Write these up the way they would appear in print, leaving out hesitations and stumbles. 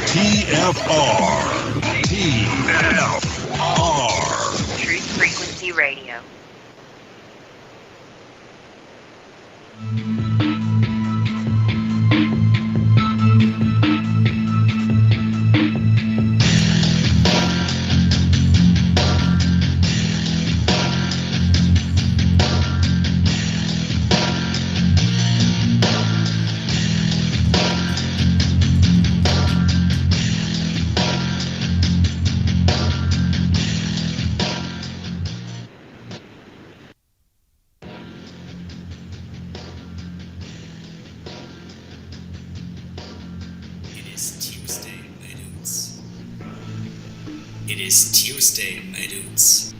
TFR. Truth Frequency Radio. It is Tuesday, my dudes.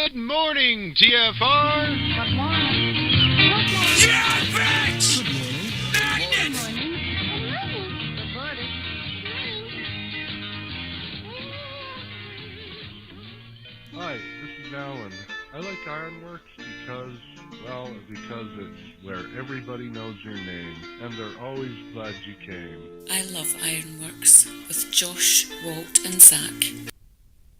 Good morning, TFR. Good morning. Yeah, bitch! Hi, this is Alan. I like Ironworx because it's where everybody knows your name, and they're always glad you came. I love Ironworx with Josh, Walt and Zach.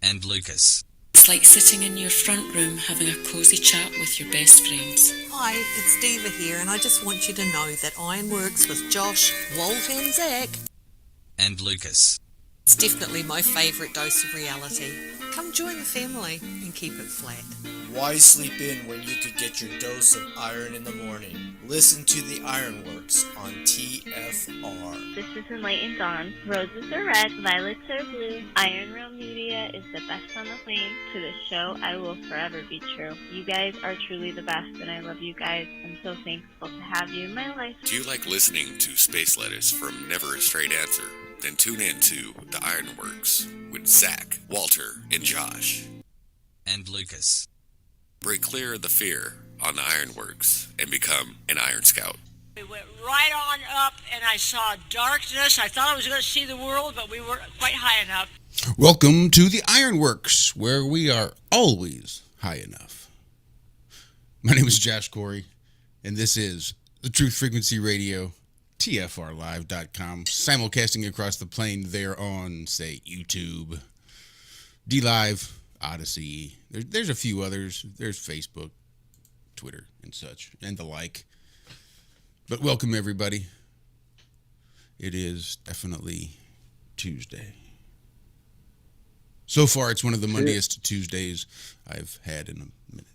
And Lucas. It's like sitting in your front room having a cosy chat with your best friends. Hi, it's Diva here, and I just want you to know that Ironworx with Josh, Walt and Zach. And Lucas. It's definitely my favourite dose of reality. Come join the family and keep it flat. Why sleep in when you could get your dose of iron in the morning? Listen to the Ironworx on TFR. This is Enlightened Dawn. Roses are red, violets are blue. Iron Realm Media is the best on the planet. To this show, I will forever be true. You guys are truly the best, and I love you guys. I'm so thankful to have you in my life. Do you like listening to space letters from Never a Straight Answer? Then tune in to the Ironworx with Zach, Walter, and Josh. And Lucas. Break clear of the fear on the Ironworx and become an Iron Scout. We went right on up and I saw darkness. I thought I was going to see the world, but we weren't quite high enough. Welcome to the Ironworx, where we are always high enough. My name is Josh Corey, and this is the Truth Frequency Radio, TFRlive.com, simulcasting across the plane there on, say, YouTube, DLive, Odyssey. There's a few others. There's Facebook, Twitter, and such, and the like. But welcome, everybody. It is definitely Tuesday. So far, it's one of the Mondayest Tuesdays I've had in a minute.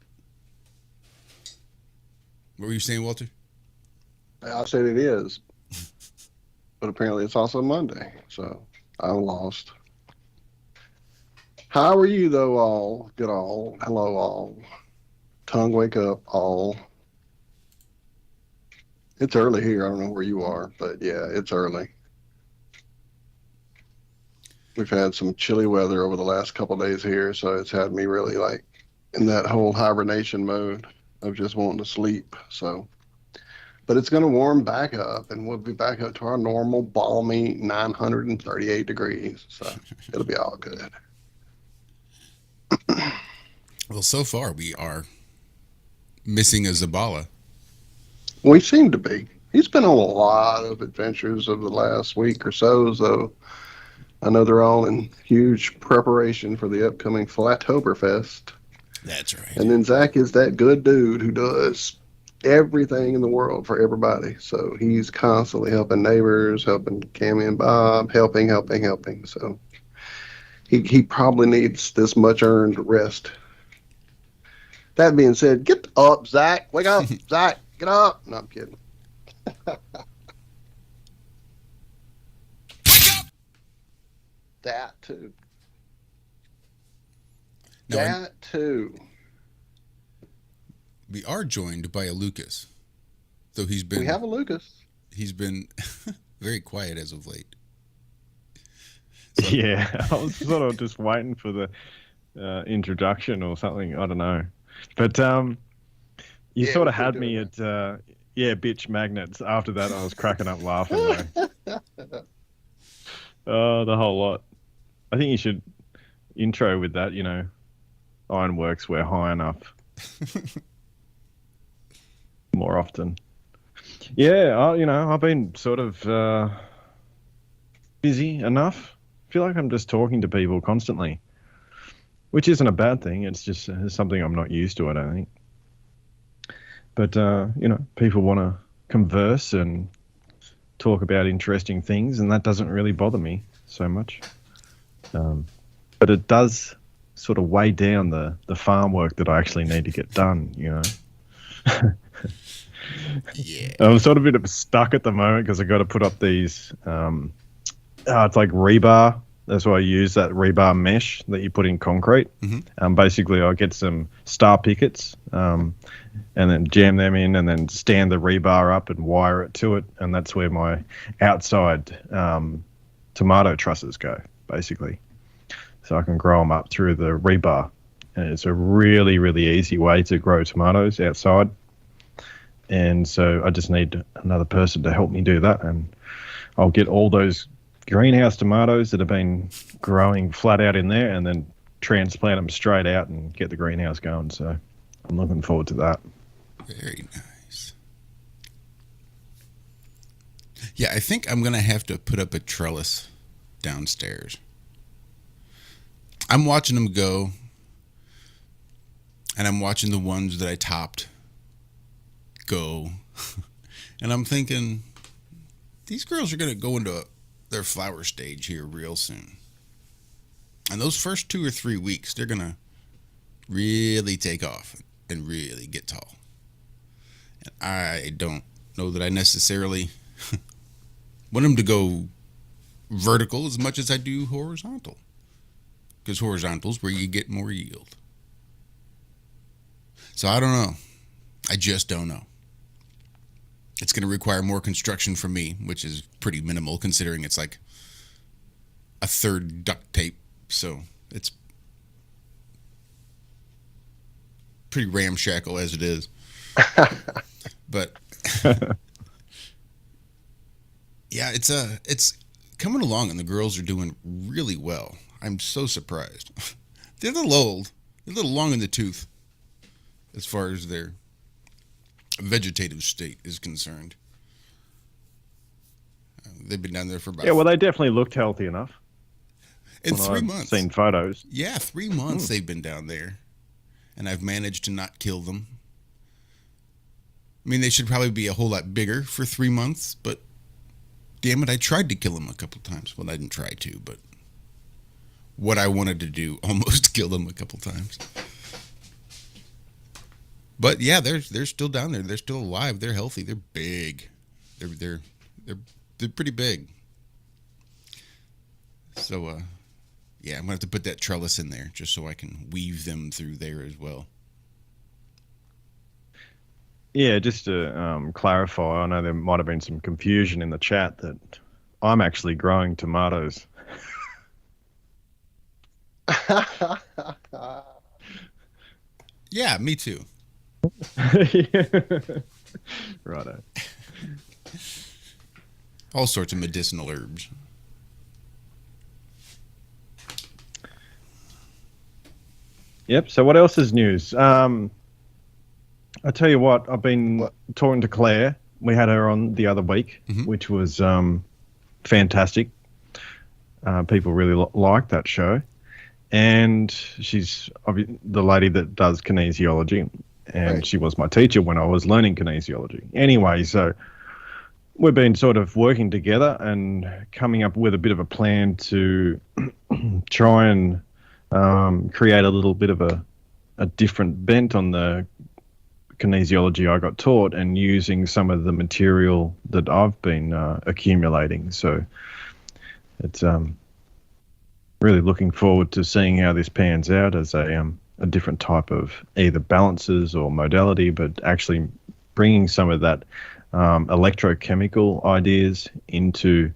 What were you saying, Walter? I said it is. But apparently it's also Monday, so I'm lost. How are you, though, all? Good all. Hello, all. Tongue wake up, all. It's early here. I don't know where you are, but yeah, it's early. We've had some chilly weather over the last couple of days here, so it's had me really like in that whole hibernation mode of just wanting to sleep. So, but it's going to warm back up, and we'll be back up to our normal balmy 938 degrees. So it'll be all good. Well, so far we are missing a Zabala. We seem to be. He's been on a lot of adventures over the last week or so I know they're all in huge preparation for the upcoming Flattoberfest. That's right. And then Zach is that good dude who does everything in the world for everybody. So he's constantly helping neighbors, helping Cammy and Bob, helping. So he probably needs this much earned rest. That being said, get up, Zach. Wake up, Zach. Get up. No, I'm kidding. That too. That too. We are joined by a Lucas. Though we have a Lucas. He's been very quiet as of late. So, yeah, I was sort of just waiting for the introduction or something. I don't know. But you sort of had me at, bitch magnets. After that, I was cracking up laughing. Oh, the whole lot. I think you should intro with that, Ironworx, we're high enough. more often. Yeah, I've been sort of busy enough. I feel like I'm just talking to people constantly, which isn't a bad thing. It's just something I'm not used to, I don't think. But, people want to converse and talk about interesting things, and that doesn't really bother me so much. But it does sort of weigh down the farm work that I actually need to get done, Yeah. I'm sort of a bit stuck at the moment because I've got to put up these, it's like rebar. That's why I use that rebar mesh that you put in concrete. Mm-hmm. Basically, I get some star pickets and then jam them in and then stand the rebar up and wire it to it. And that's where my outside tomato trusses go, basically. So I can grow them up through the rebar. And it's a really, really easy way to grow tomatoes outside. And so I just need another person to help me do that. And I'll get all those greenhouse tomatoes that have been growing flat out in there and then transplant them straight out and get the greenhouse going. So I'm looking forward to that. Very nice. Yeah, I think I'm going to have to put up a trellis downstairs. I'm watching them go, and I'm watching the ones that I topped go. And I'm thinking, these girls are going to go into their flower stage here real soon. And those first 2 or 3 weeks, they're going to really take off and really get tall. And I don't know that I necessarily want them to go vertical as much as I do horizontal. Because horizontal is where you get more yield. So I don't know. I just don't know. It's going to require more construction from me, which is pretty minimal considering it's like a third duct tape. So it's pretty ramshackle as it is. But yeah, it's coming along and the girls are doing really well. I'm so surprised. They're a little old. They're a little long in the tooth as far as their vegetative state is concerned. They've been down there for about... Yeah, well, they definitely looked healthy enough. In 3 months. I've seen photos. Yeah, 3 months they've been down there. And I've managed to not kill them. I mean, they should probably be a whole lot bigger for 3 months, but damn it, I tried to kill them a couple times. Well, I didn't try to, but what I wanted to do almost killed them a couple times. But yeah, they're still down there. They're still alive. They're healthy. They're big. They're pretty big. So yeah, I'm gonna have to put that trellis in there just so I can weave them through there as well. Yeah, just to clarify, I know there might have been some confusion in the chat that I'm actually growing tomatoes. Yeah, me too. Righto. All sorts of medicinal herbs. Yep. So what else is news? I tell you what, I've been talking to Claire. We had her on the other week, which was fantastic. People really liked that show. And she's the lady that does kinesiology. And she was my teacher when I was learning kinesiology. Anyway, so we've been sort of working together and coming up with a bit of a plan to try and create a little bit of a different bent on the kinesiology I got taught and using some of the material that I've been accumulating. So it's really looking forward to seeing how this pans out as a different type of either balances or modality, but actually bringing some of that electrochemical ideas into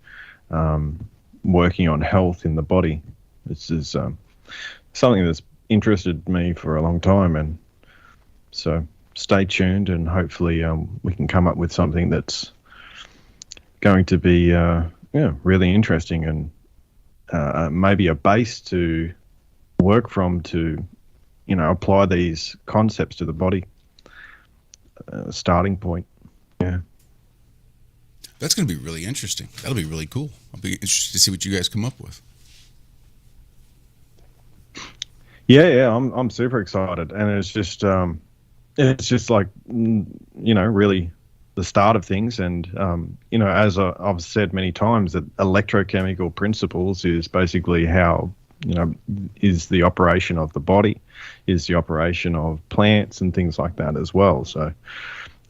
working on health in the body. This is something that's interested me for a long time, and so stay tuned and hopefully we can come up with something that's going to be really interesting and maybe a base to work from to apply these concepts to the body. starting point. Yeah. That's going to be really interesting. That'll be really cool. I'll be interested to see what you guys come up with. Yeah, I'm super excited, and it's just like really the start of things, and as I've said many times, that electrochemical principles is basically how is the operation of the body, is the operation of plants and things like that as well. So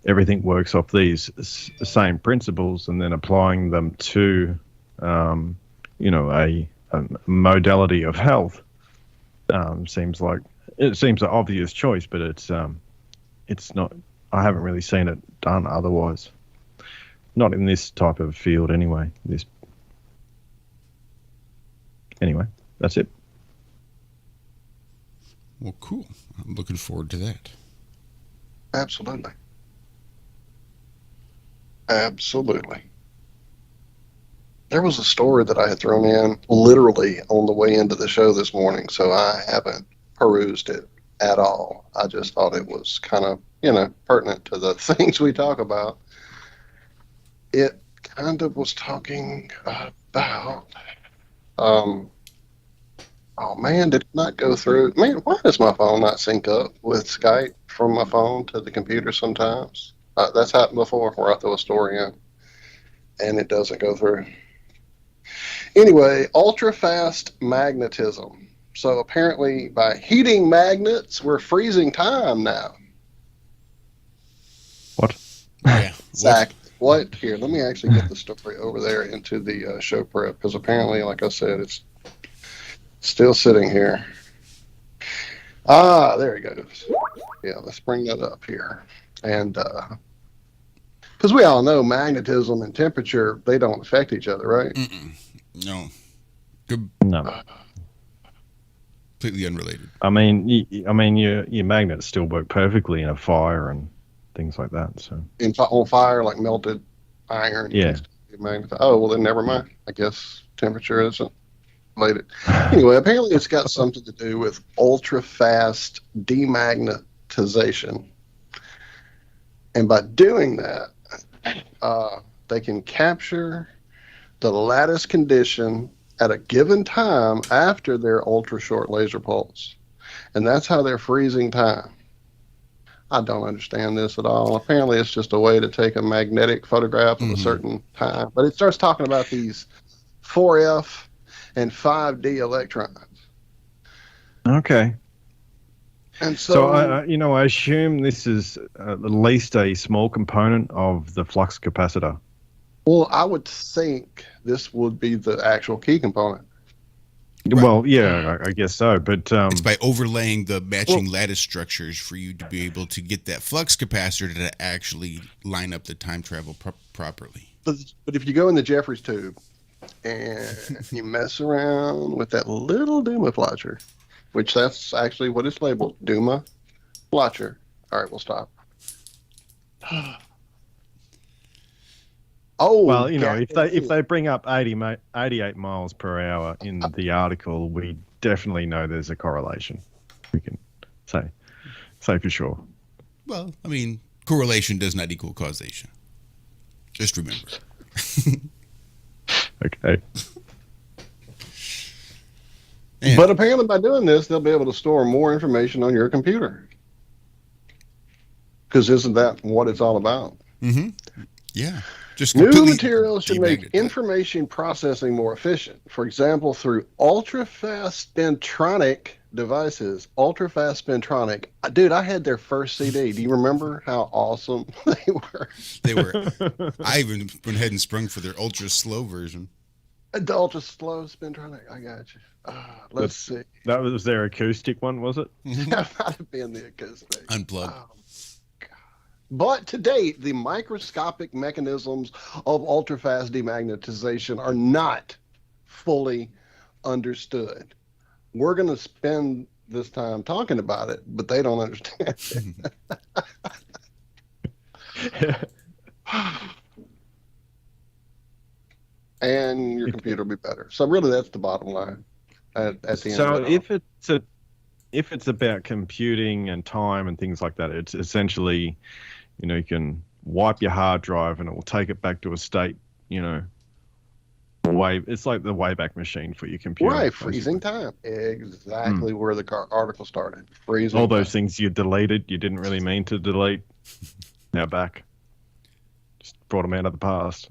everything works off these same principles, and then applying them to a modality of health. Seems an obvious choice, but it's not. I haven't really seen it done otherwise. Not in this type of field, anyway. Anyway, that's it. Well, cool. I'm looking forward to that. Absolutely. There was a story that I had thrown in literally on the way into the show this morning, so I haven't perused it at all. I just thought it was kind of, pertinent to the things we talk about. It kind of was talking about, oh man, did it not go through? Man, why does my phone not sync up with Skype from my phone to the computer sometimes? That's happened before where I throw a story in and it doesn't go through. Anyway, ultra-fast magnetism. So apparently by heating magnets, we're freezing time now. What? Yeah. Zach, what? Here, let me actually get the story over there into the show prep, because apparently, like I said, it's still sitting here. There he goes. Yeah, let's bring that up here. And because we all know magnetism and temperature, they don't affect each other, right? No. No. Completely unrelated. I mean, your magnets still work perfectly in a fire and things like that. So on fire, like melted iron. Yeah. Oh, well, then never mind. I guess temperature isn't related. Anyway, apparently it's got something to do with ultra-fast demagnetization. And by doing that, they can capture the lattice condition at a given time after their ultra-short laser pulse. And that's how they're freezing time. I don't understand this at all. Apparently it's just a way to take a magnetic photograph of a certain time. But it starts talking about these 4F and 5D electrons. Okay. And so I assume this is at least a small component of the flux capacitor. Well, I would think this would be the actual key component. Right. Well, yeah, I guess so. But it's by overlaying the matching lattice structures for you to be able to get that flux capacitor to actually line up the time travel properly. But if you go in the Jeffries tube and you mess around with that little Duma flasher, which that's actually what it's labeled, Duma flasher. All right, we'll stop. Oh, well, if they bring up 88 miles per hour in the article, we definitely know there's a correlation. We can say for sure. Well, I mean, correlation does not equal causation. Just remember. Okay. But apparently by doing this, they'll be able to store more information on your computer. Because isn't that what it's all about? Mm-hmm. Yeah. Just new materials should make information processing more efficient. For example, through ultra-fast spintronic devices. Ultra-fast spintronic. Dude, I had their first CD. Do you remember how awesome they were? They were. I even went ahead and sprung for their ultra-slow version. The ultra-slow spintronic. I got you. Let's see. That was their acoustic one, was it? That might have been the acoustic. Unplugged. But to date, the microscopic mechanisms of ultrafast demagnetization are not fully understood. We're going to spend this time talking about it, but they don't understand it. And your computer will be better. So really, that's the bottom line. At the end so of it if it's about computing and time and things like that, it's essentially You know, you can wipe your hard drive and it will take it back to a state, you know, it's like the Wayback Machine for your computer. Right, freezing time. Exactly where the article started. Freezing all those time. things you deleted, you didn't really mean to delete. Now back. Just brought them out of the past.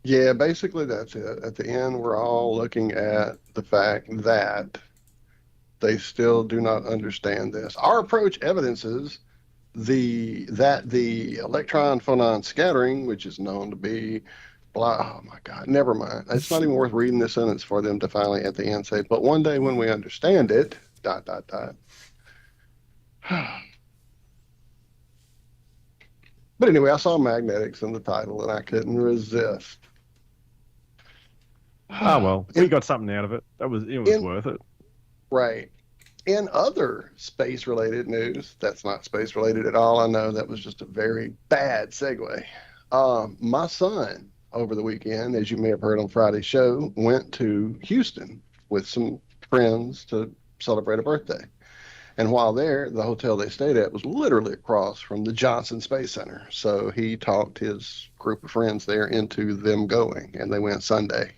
Yeah, basically that's it. At the end, we're all looking at the fact that they still do not understand this. Our approach evidences the electron phonon scattering, which is known to be blah. Oh my God, never mind. It's not even worth reading this sentence for them to finally at the end say, but one day when we understand it, ... But anyway, I saw magnetics in the title and I couldn't resist. Oh well, we got something out of it. It was worth it. Right. In other space-related news, that's not space-related at all. I know that was just a very bad segue. My son, over the weekend, as you may have heard on Friday's show, went to Houston with some friends to celebrate a birthday. And while there, the hotel they stayed at was literally across from the Johnson Space Center. So he talked his group of friends there into them going, and they went Sunday.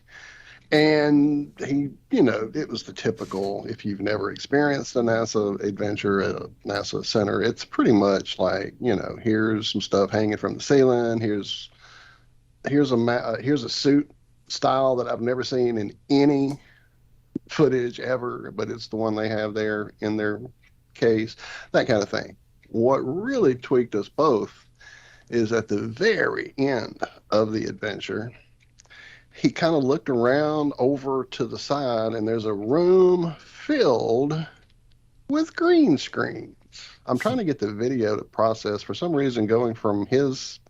And he, you know, it was the typical, if you've never experienced a NASA adventure at a NASA center, it's pretty much like, you know, here's some stuff hanging from the ceiling. Here's a suit style that I've never seen in any footage ever, but it's the one they have there in their case, that kind of thing. What really tweaked us both is at the very end of the adventure, he kind of looked around over to the side, and there's a room filled with green screens. I'm trying to get the video to process. For some reason, going from his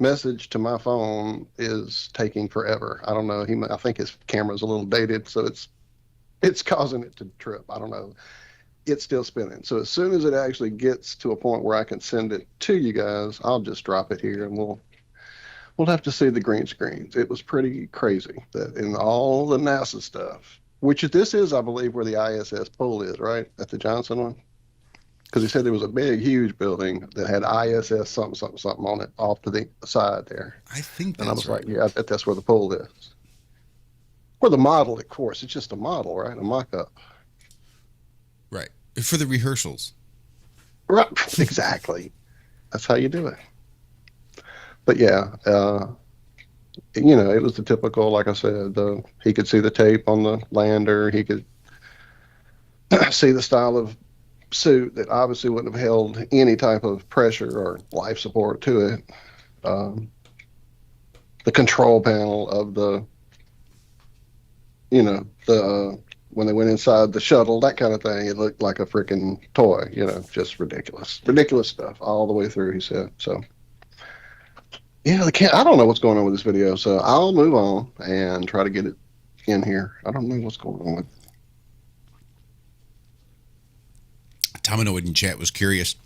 message to my phone is taking forever. I don't know. I think his camera's a little dated, so it's causing it to trip. I don't know. It's still spinning. So as soon as it actually gets to a point where I can send it to you guys, I'll just drop it here, and we'll have to see the green screens. It was pretty crazy that in all the NASA stuff, which this is, I believe, where the ISS pole is, right? At the Johnson one? Because he said there was a big, huge building that had ISS something, something, something on it off to the side there. I think that's And I was right. like, yeah, I bet that's where the pole is. Or the model, of course. It's just a model, right? A mock-up. Right. For the rehearsals. Right. Exactly. That's how you do it. But yeah, you know, it was the typical, like I said, he could see the tape on the lander. He could see the style of suit that obviously wouldn't have held any type of pressure or life support to it. The control panel of the, you know, when they went inside the shuttle, that kind of thing, it looked like a freaking toy, you know, just ridiculous stuff all the way through, he said. So, yeah, I don't know what's going on with this video, so I'll move on and try to get it in here. I don't know what's going on with it. Tominoid in chat was curious.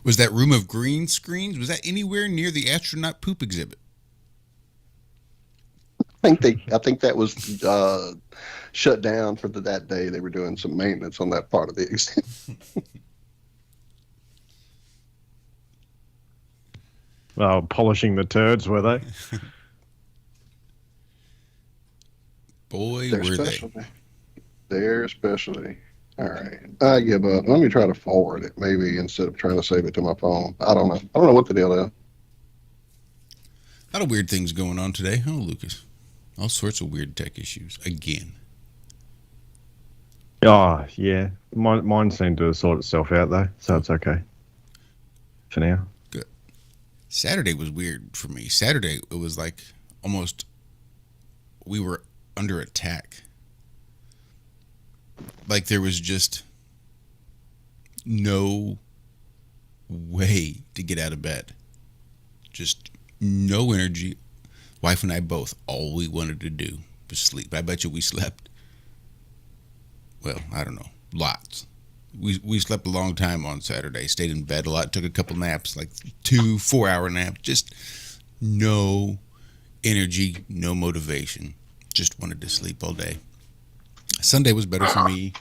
Was that room of green screens, was that anywhere near the astronaut poop exhibit? I think that was shut down for that day. They were doing some maintenance on that part of the exhibit. Polishing the turds, were they? Boy, Their were specialty. Their specialty. All right. I give up. Let me try to forward it, maybe, instead of trying to save it to my phone. I don't know. I don't know what the deal is. A lot of weird things going on today, huh, Lucas? All sorts of weird tech issues again. Oh, yeah. Mine seemed to sort itself out, though, so it's okay for now. Good. Saturday was weird for me. Saturday, it was like almost we were under attack. Like there was just no way to get out of bed. Just no energy. Wife and I both, all we wanted to do was sleep. I bet you we slept, well, I don't know, lots. We slept a long time on Saturday, stayed in bed a lot, took a couple naps, like 2-4 hour naps, just no energy, no motivation. Just wanted to sleep all day. Sunday was better for me.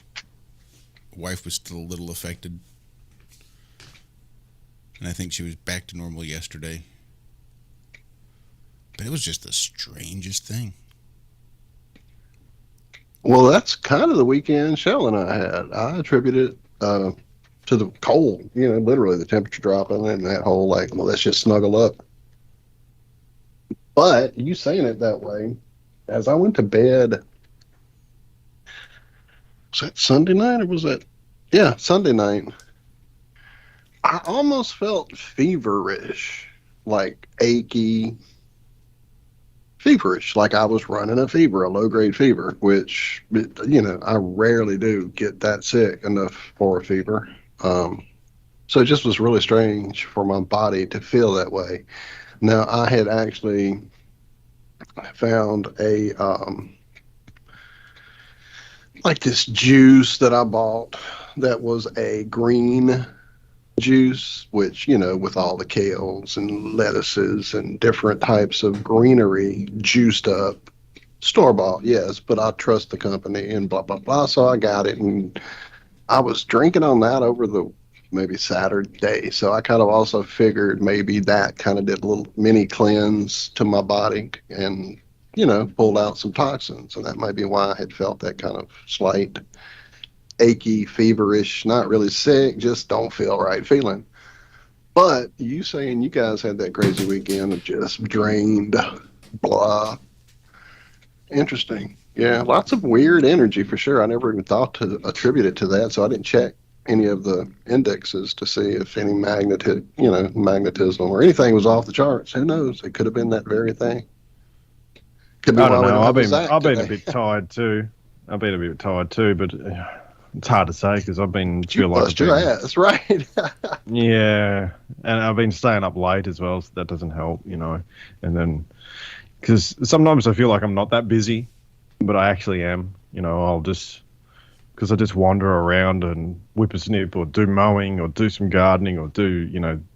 Wife was still a little affected. and I think she was back to normal yesterday. But it was just the strangest thing. Well, that's kind of the weekend Shell and I had. I attribute it to the cold, literally the temperature dropping and that whole, let's just snuggle up. But you saying it that way, as I went to bed, was that Sunday night or was that? Yeah, Sunday night. I almost felt feverish, like achy, feverish, like I was running a fever, a low-grade fever, which, I rarely do get that sick enough for a fever. So it just was really strange for my body to feel that way. Now, I had actually found a, this juice that I bought that was a green juice, which, with all the kales and lettuces and different types of greenery juiced up, store-bought, yes, but I trust the company and blah, blah, blah. So I got it, and I was drinking on that over the maybe Saturday. So I kind of also figured maybe that kind of did a little mini cleanse to my body and, pulled out some toxins. And that might be why I had felt that kind of slight achy, feverish, not really sick, just don't feel right feeling. But you saying you guys had that crazy weekend of just drained, blah. Interesting. Yeah, lots of weird energy for sure. I never even thought to attribute it to that, so I didn't check any of the indexes to see if any magnetism or anything was off the charts. Who knows? It could have been that very thing. Could be I don't why we know. have a Zach I've been today. a bit tired too. I've been a bit tired too, but it's hard to say because I've been You bust your ass, right? Yeah, and I've been staying up late as well, so that doesn't help, And then because sometimes I feel like I'm not that busy, but I actually am. I'll just because I just wander around and whippersnip or do mowing or do some gardening or do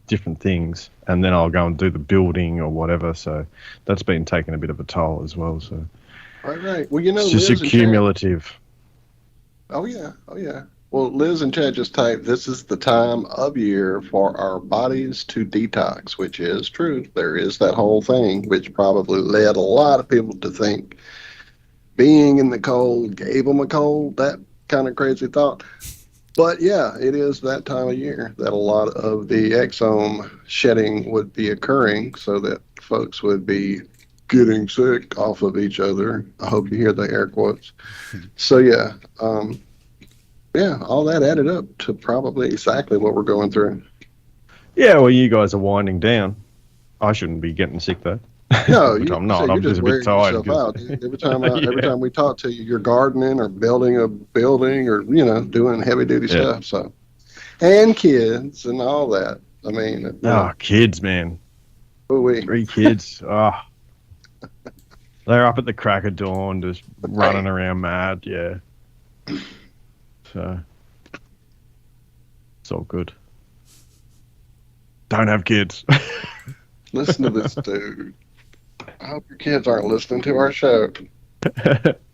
different things, and then I'll go and do the building or whatever. So that's been taking a bit of a toll as well. So Right. Well, it's just Liz and accumulative. Chad, oh yeah. Well, Liz and Chad just typed, this is the time of year for our bodies to detox, which is true. There is that whole thing, which probably led a lot of people to think being in the cold gave them a cold, that kind of crazy thought. But yeah, it is that time of year that a lot of the exome shedding would be occurring so that folks would be getting sick off of each other. I hope you hear the air quotes. So yeah, all that added up to probably exactly what we're going through. Yeah, well, you guys are winding down. I shouldn't be getting sick though. No, Which I'm not. you're I'm just a bit wearing tired. yourself out. Every time we talk to you, you're gardening or building a building or doing heavy duty stuff. So, and kids and all that. I mean, kids, man. Ooh-wee. 3 kids. They're up at the crack of dawn, just running around mad. Yeah. So it's all good. Don't have kids. Listen to this dude. I hope your kids aren't listening to our show.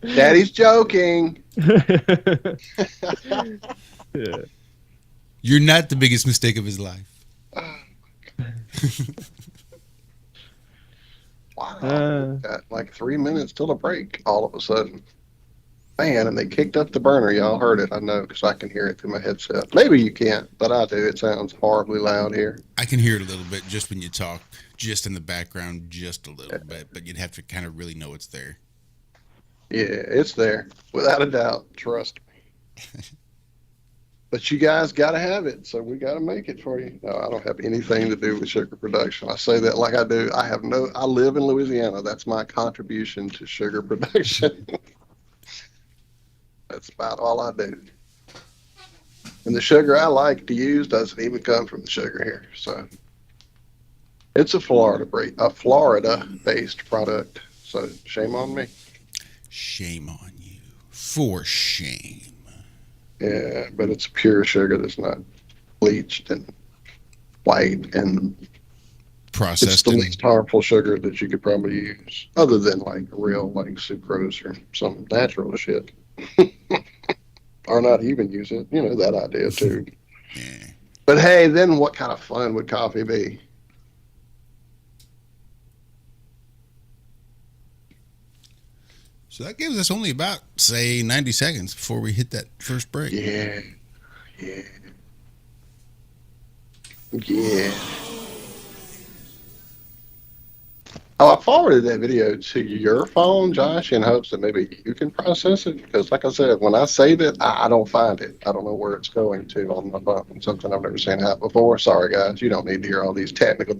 Daddy's joking. Yeah. You're not the biggest mistake of his life. Wow. Got 3 minutes till a break all of a sudden. Man, and they kicked up the burner. Y'all heard it, I know, because I can hear it through my headset. Maybe you can't, but I do. It sounds horribly loud here. I can hear it a little bit just when you talk, just in the background, just a little bit, but you'd have to kind of really know it's there. Yeah, it's there, without a doubt. Trust me. But you guys got to have it, so we got to make it for you. No, I don't have anything to do with sugar production. I say that like I do. I live in Louisiana. That's my contribution to sugar production. That's about all I do. And the sugar I like to use doesn't even come from the sugar here. So it's a Florida-based product. So shame on me. Shame on you. For shame. Yeah, but it's pure sugar that's not bleached and white and processed. It's the least harmful sugar that you could probably use, other than real sucrose or some natural shit. Or not even use it. That idea too. Yeah. But hey, then what kind of fun would coffee be? So that gives us only about, say, 90 seconds before we hit that first break. Yeah. Oh, I forwarded that video to your phone, Josh, in hopes that maybe you can process it. Because, like I said, when I save it, I don't find it. I don't know where it's going to on my phone. Something I've never seen happen before. Sorry, guys. You don't need to hear all these technical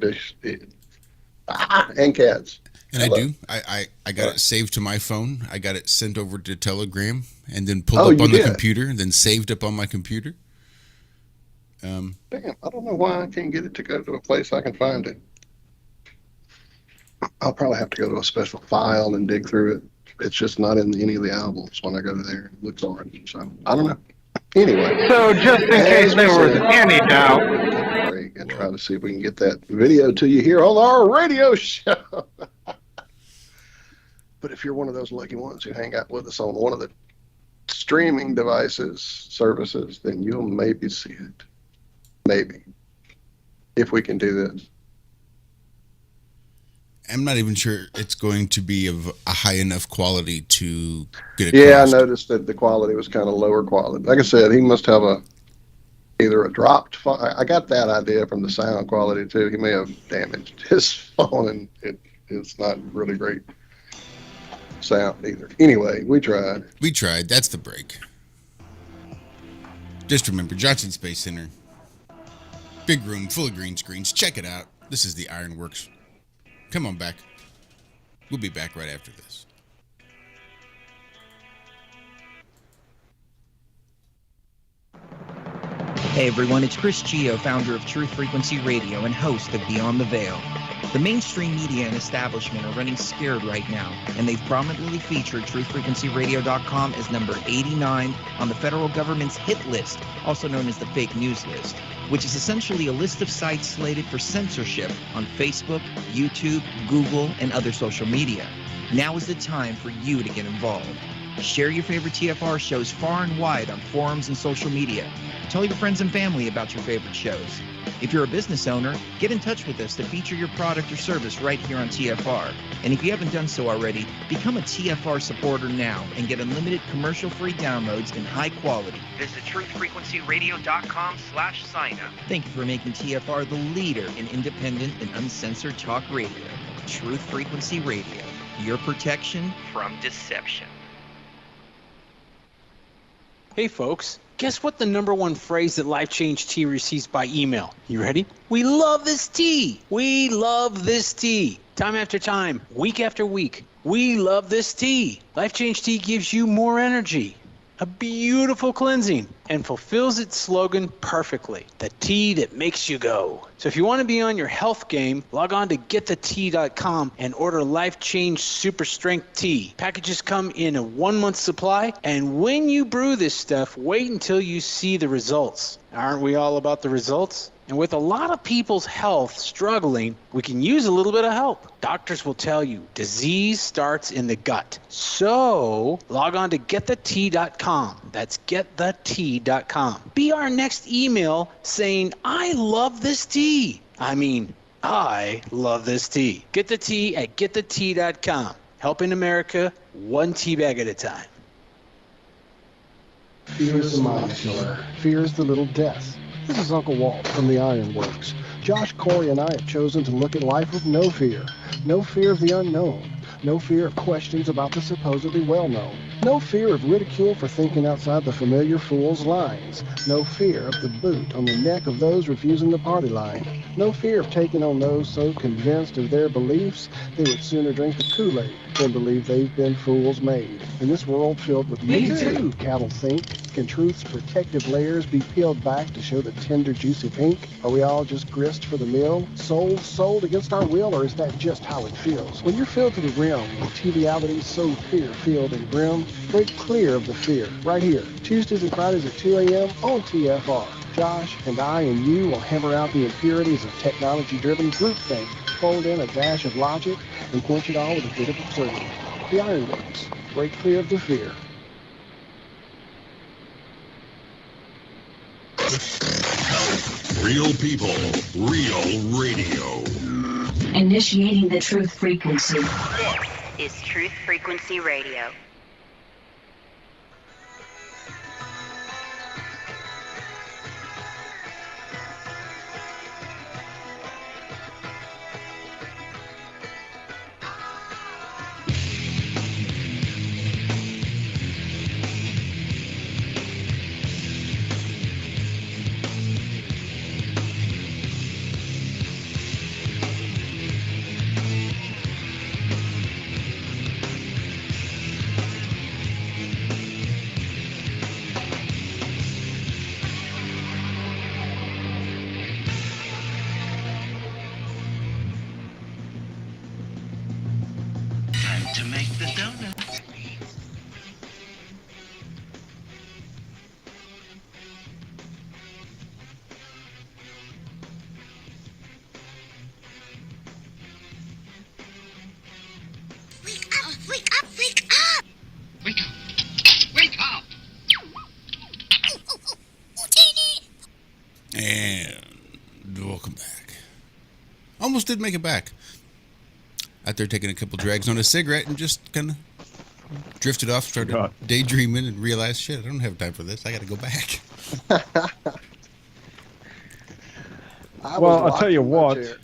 and cats. And I do. I got it saved to my phone. I got it sent over to Telegram and then pulled up on the computer and then saved up on my computer. Damn, I don't know why I can't get it to go to a place I can find it. I'll probably have to go to a special file and dig through it. It's just not in any of the albums when I go to there. It looks orange, so I don't know. Anyway. So just in case there was any doubt. And try to see if we can get that video to you here on our radio show. But if you're one of those lucky ones who hang out with us on one of the streaming services, then you'll maybe see it. Maybe. If we can do this. I'm not even sure it's going to be of a high enough quality to get across. Yeah, I noticed that the quality was kind of lower quality. Like I said, he must have either a dropped phone. I got that idea from the sound quality too. He may have damaged his phone and it's not really great sound either. Anyway, we tried. That's the break. Just remember, Johnson Space Center. Big room full of green screens. Check it out. This is the Ironworx. Come on back. We'll be back right after this. Hey everyone, it's Chris Gio, founder of Truth Frequency Radio and host of Beyond the Veil. The mainstream media and establishment are running scared right now, and they've prominently featured TruthFrequencyRadio.com as number 89 on the federal government's hit list, also known as the fake news list, which is essentially a list of sites slated for censorship on Facebook, YouTube, Google, and other social media. Now is the time for you to get involved. Share your favorite TFR shows far and wide on forums and social media. Tell your friends and family about your favorite shows. If you're a business owner, get in touch with us to feature your product or service right here on TFR. And if you haven't done so already, become a TFR supporter now and get unlimited commercial-free downloads in high quality. Visit truthfrequencyradio.com/sign-up. Thank you for making TFR the leader in independent and uncensored talk radio. Truth Frequency Radio, your protection from deception. Hey folks, guess what the number one phrase that Life Change Tea receives by email? You ready? We love this tea. We love this tea. Time after time, week after week, we love this tea. Life Change Tea gives you more energy, a beautiful cleansing, and fulfills its slogan perfectly. The tea that makes you go. So if you want to be on your health game, log on to getthetea.com and order Life Change Super Strength Tea. Packages come in a 1-month supply, and when you brew this stuff, wait until you see the results. Aren't we all about the results? And with a lot of people's health struggling, we can use a little bit of help. Doctors will tell you disease starts in the gut. So log on to getthetea.com. That's getthetea.com. Be our next email saying, I love this tea. I love this tea. Get the tea at getthetea.com. Helping America one tea bag at a time. Fear is the mind killer. Fear is the little death. This is Uncle Walt from the Ironworx. Josh, Corey, and I have chosen to look at life with no fear. No fear of the unknown. No fear of questions about the supposedly well-known. No fear of ridicule for thinking outside the familiar fool's lines. No fear of the boot on the neck of those refusing the party line. No fear of taking on those so convinced of their beliefs they would sooner drink the Kool-Aid than believe they've been fools made. In this world filled with me too, cattle think, can truth's protective layers be peeled back to show the tender, juicy pink? Are we all just grist for the mill? Souls sold against our will, or is that just how it feels? When you're filled to the rim with TV so fear-filled and grim, break clear of the fear right here. Tuesdays and Fridays at 2 a.m. on TFR. Josh and I and you will hammer out the impurities of technology-driven groupthink, fold in a dash of logic, and quench it all with a bit of absurdity. The Ironworx. Break clear of the fear. Real people, real radio. Initiating the truth frequency. This is Truth Frequency Radio. To make the donut. Wake up! Wake up! Wake up! Wake up! Wake up! And welcome back. Almost did make it back. Out there taking a couple drags on a cigarette and just kind of drifted off, started daydreaming and realized, shit, I don't have time for this. I got to go back. Well, I'll tell you what.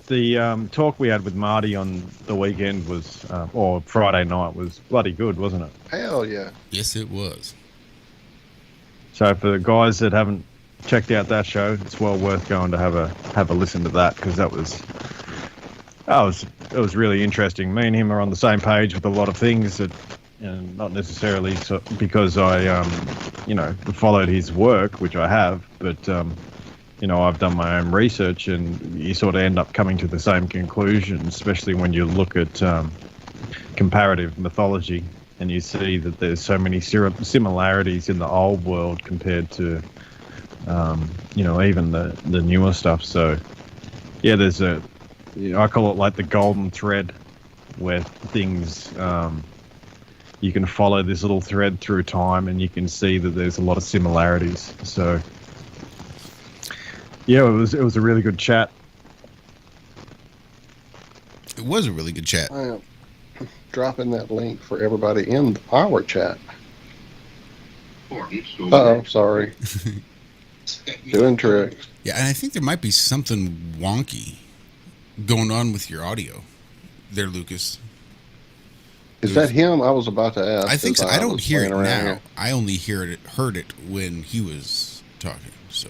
The talk we had with Marty on the weekend was, or Friday night, was bloody good, wasn't it? Hell yeah. Yes, it was. So for the guys that haven't checked out that show, it's well worth going to have a listen to that, because it was really interesting. Me and him are on the same page with a lot of things that, not necessarily because I, followed his work, which I have, but I've done my own research, and you sort of end up coming to the same conclusion, especially when you look at comparative mythology, and you see that there's so many similarities in the old world compared to, even the newer stuff. So, yeah, there's I call it like the golden thread, where things, you can follow this little thread through time, and you can see that there's a lot of similarities. So, yeah, it was a really good chat. It was a really good chat. I am dropping that link for everybody in our chat. Oh, sorry. Doing tricks. Yeah, and I think there might be something wonky going on with your audio there, Lucas. Is that him? I was about to ask. I think so. I don't hear it now. Here. I only heard it when he was talking. So,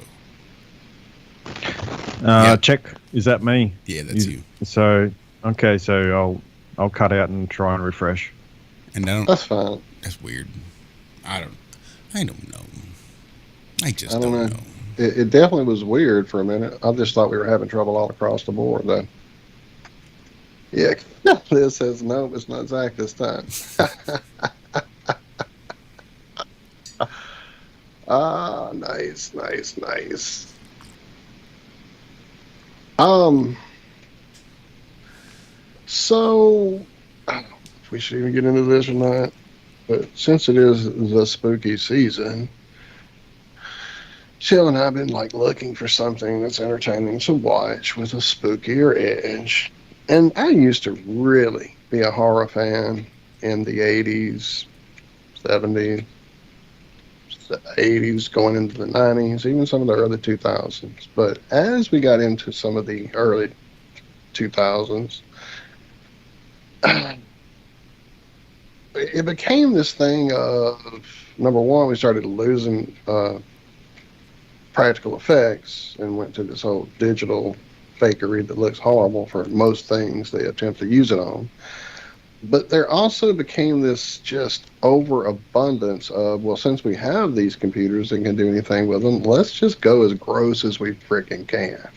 check. Is that me? Yeah, that's you. So, okay, so I'll cut out and try and refresh. And that's fine. That's weird. I don't know. I just don't know. It definitely was weird for a minute. I just thought we were having trouble all across the board, though. Yeah, Liz says, no, it's not Zach this time. Nice. So, I don't know if we should even get into this or not, but since it is the spooky season, Jill and I have been looking for something that's entertaining to watch with a spookier edge. And I used to really be a horror fan in the 80s, 70s, the 80s, going into the 90s, even some of the early 2000s. But as we got into some of the early 2000s, it became this thing of, number one, we started losing practical effects and went to this whole digital fakery that looks horrible for most things they attempt to use it on. But there also became this just overabundance of, well, since we have these computers and can do anything with them, let's just go as gross as we freaking can.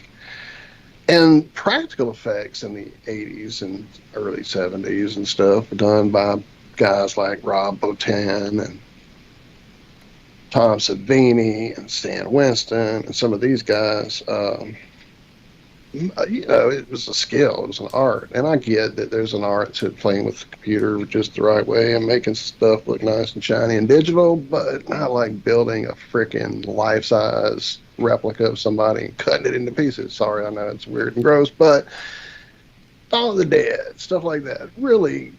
And practical effects in the 80s and early 70s and stuff were done by guys like Rob Bottin and Tom Savini and Stan Winston and some of these guys. it was a skill, it was an art. And I get that there's an art to playing with the computer just the right way and making stuff look nice and shiny and digital, but not like building a freaking life-size replica of somebody and cutting it into pieces. Sorry, I know it's weird and gross, but Dawn of the Dead, stuff like that, really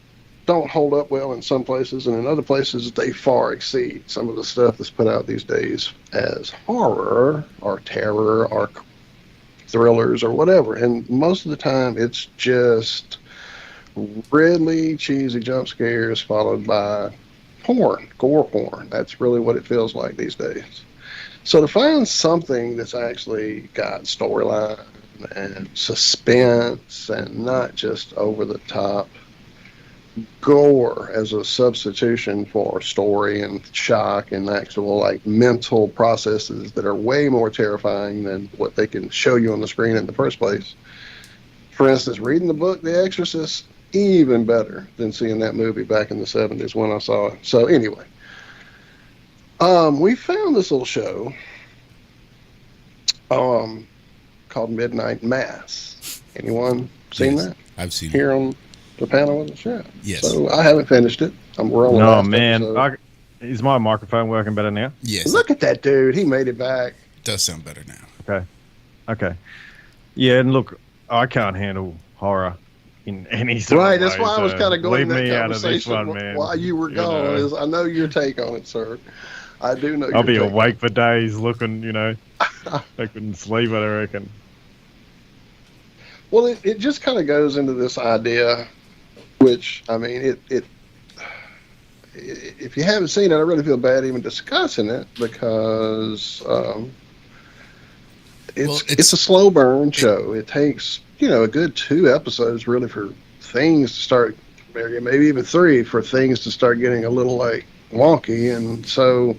don't hold up well in some places, and in other places they far exceed some of the stuff that's put out these days as horror or terror or thrillers or whatever. And most of the time it's just really cheesy jump scares followed by porn, gore porn. That's really what it feels like these days. So to find something that's actually got storyline and suspense and not just over the top gore as a substitution for story and shock and actual like mental processes that are way more terrifying than what they can show you on the screen in the first place. For instance, reading the book The Exorcist, even better than seeing that movie back in the 70s when I saw it. So anyway, we found this little show called Midnight Mass. Anyone seen that? I've seen here it on the panel with the show. Yes. So I haven't finished it. We're on the Oh last man, episode. is my microphone working better now? Yes. Look at that dude. He made it back. It does sound better now. Okay. Yeah, and look, I can't handle horror in any sort Right, of that's way, why I was so kind of going leave in that me out of this conversation one, man. while you were gone. know. Is I know your take on it, sir. I do know. I'll be your take. awake for days looking, I couldn't sleep, I reckon. Well, it just kind of goes into this idea, which, I mean, if you haven't seen it, I really feel bad even discussing it because it's a slow burn show. It takes, a good 2 episodes really for things to start, maybe even 3 for things to start getting a little like wonky. And so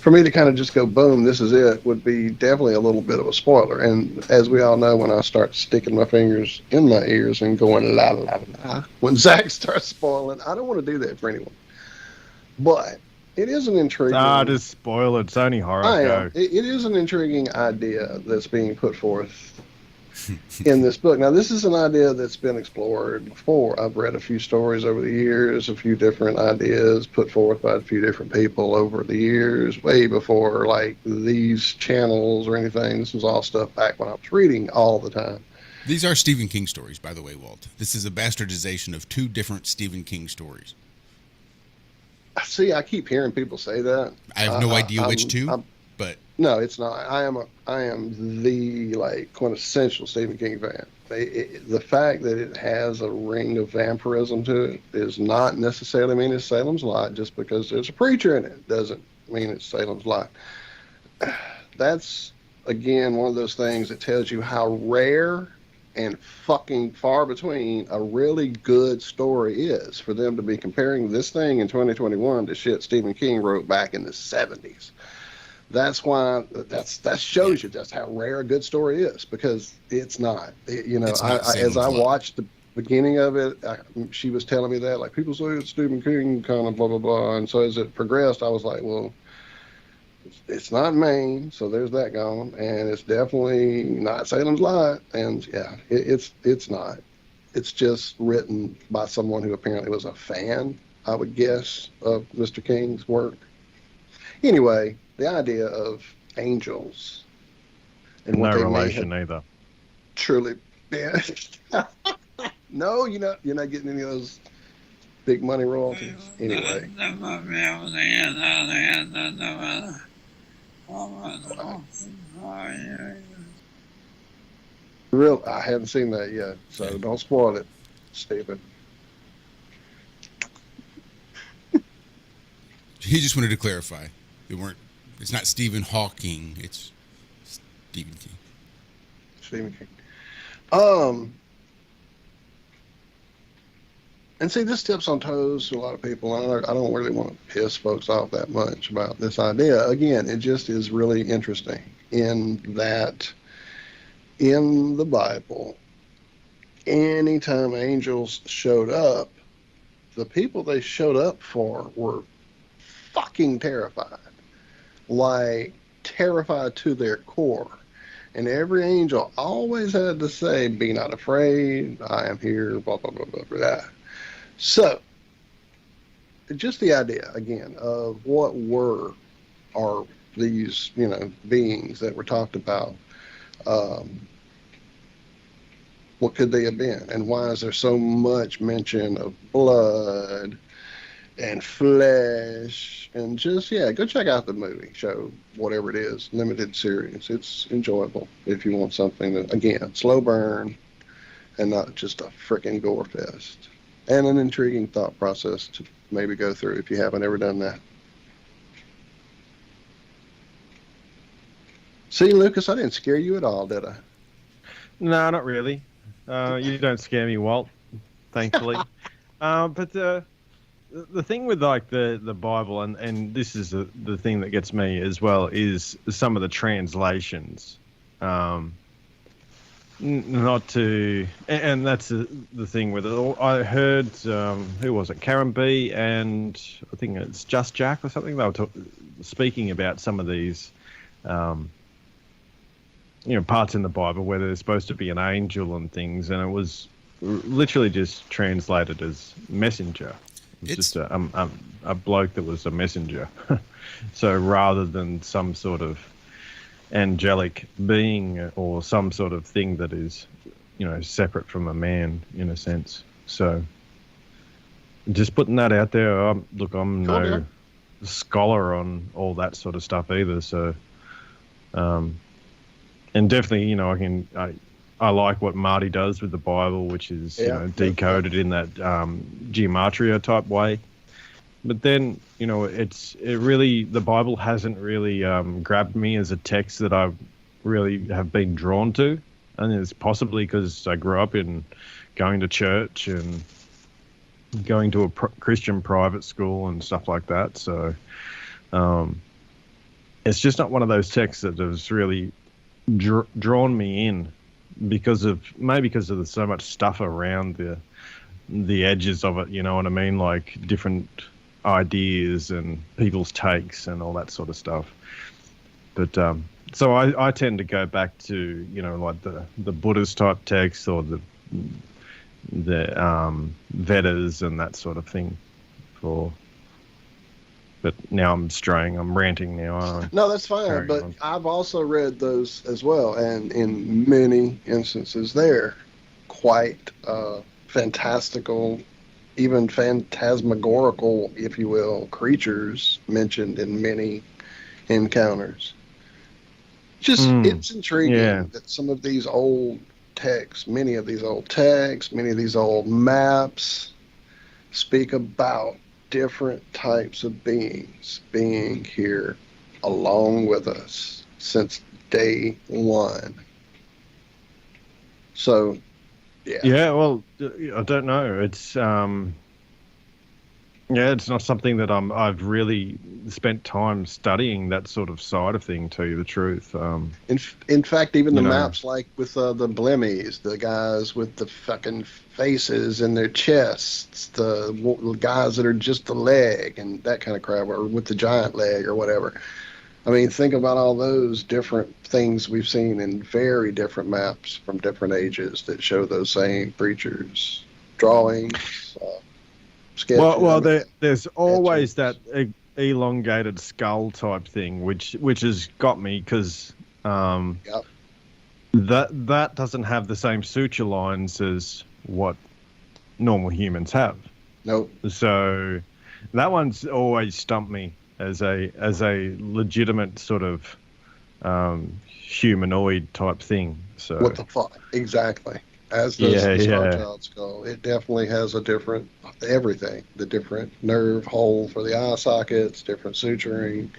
for me to kind of just go, boom, this is it, would be definitely a little bit of a spoiler. And as we all know, when I start sticking my fingers in my ears and going la la la, when Zach starts spoiling, I don't want to do that for anyone. But it is an intriguing. Just spoil it. It's only horror. Go. It is an intriguing idea that's being put forth in this book. Now, this is an idea that's been explored before. I've read a few stories over the years, a few different ideas put forth by a few different people over the years, way before like these channels or anything. This was all stuff back when I was reading all the time. These are Stephen King stories, by the way, Walt. This is a bastardization of 2 different Stephen King stories. See, I keep hearing people say that. I have no idea which 2, but no, it's not. I am the like quintessential Stephen King fan. The fact that it has a ring of vampirism to it does not necessarily mean it's Salem's Lot. Just because there's a preacher in it doesn't mean it's Salem's Lot. That's again one of those things that tells you how rare and fucking far between a really good story is for them to be comparing this thing in 2021 to shit Stephen King wrote back in the 70s. That's why that shows you just how rare a good story is, because it's not. As I watched the beginning of it, she was telling me that, like, people say it's Stephen King kind of blah blah blah, and so as it progressed, I was like, well, it's not Maine, so there's that gone, and it's definitely not Salem's Lot, and yeah, it's not. It's just written by someone who apparently was a fan, I would guess, of Mr. King's work. Anyway, the idea of angels and what no they relation either. Truly, yeah. No, you're not getting any of those big money royalties. Anyway. I haven't seen that yet, so don't spoil it, Stephen. He just wanted to clarify. It's not Stephen Hawking, it's Stephen King. Stephen King. And see, this steps on toes to a lot of people. I don't really want to piss folks off that much about this idea. Again, it just is really interesting in that in the Bible, anytime angels showed up, the people they showed up for were fucking terrified. Like, terrified to their core. And every angel always had to say, "Be not afraid, I am here," blah, blah, blah, blah, blah. So, just the idea, again, of what are these, beings that were talked about. What could they have been? And why is there so much mention of blood and flesh? And just, go check out the movie, show, whatever it is, limited series. It's enjoyable if you want something that, again, slow burn and not just a freaking gore fest. And an intriguing thought process to maybe go through if you haven't ever done that. See, Lucas, I didn't scare you at all, did I? No, not really. You don't scare me, Walt, thankfully. But the thing with like the Bible, and this is the thing that gets me as well, is some of the translations. Not to, and that's the thing with it. I heard, who was it, Karen B, and I think it's Just Jack or something. They were speaking about some of these, parts in the Bible where there's supposed to be an angel and things, and it was literally just translated as messenger. It's just a bloke that was a messenger. So rather than some sort of angelic being or some sort of thing that is, separate from a man in a sense. So just putting that out there. I'm no scholar on all that sort of stuff either. So, and definitely, I like what Marty does with the Bible, which is decoded in that gematria type way. But then, the Bible hasn't really grabbed me as a text that I really have been drawn to. And it's possibly because I grew up in going to church and going to a Christian private school and stuff like that. So it's just not one of those texts that has really drawn me in because of so much stuff around the edges of it. You know what I mean? Like different ideas and people's takes and all that sort of stuff. But so I tend to go back to like the Buddhist type texts or the Vedas and that sort of thing. But now I'm straying. I'm ranting now. Aren't I? No, that's fine. But I've also read those as well, and in many instances, they're quite fantastical, even phantasmagorical, if you will, creatures mentioned in many encounters. It's intriguing that some of these old texts, many of these old maps speak about different types of beings being here along with us since day one. So, yeah. Well, I don't know. It's it's not something that I've really spent time studying that sort of side of thing. To tell you the truth. In fact, even the maps, like with the blemmies, the guys with the fucking faces in their chests, the guys that are just the leg and that kind of crap, or with the giant leg or whatever. I mean, think about all those different things we've seen in very different maps from different ages that show those same creatures, drawings, sketches. Well, there's always that elongated skull type thing, which has got me because that doesn't have the same suture lines as what normal humans have. Nope. So that one's always stumped me as a legitimate sort of humanoid type thing. So what the fuck? Exactly. As does the Star Child skull. It definitely has a different everything. The different nerve hole for the eye sockets, different suturing,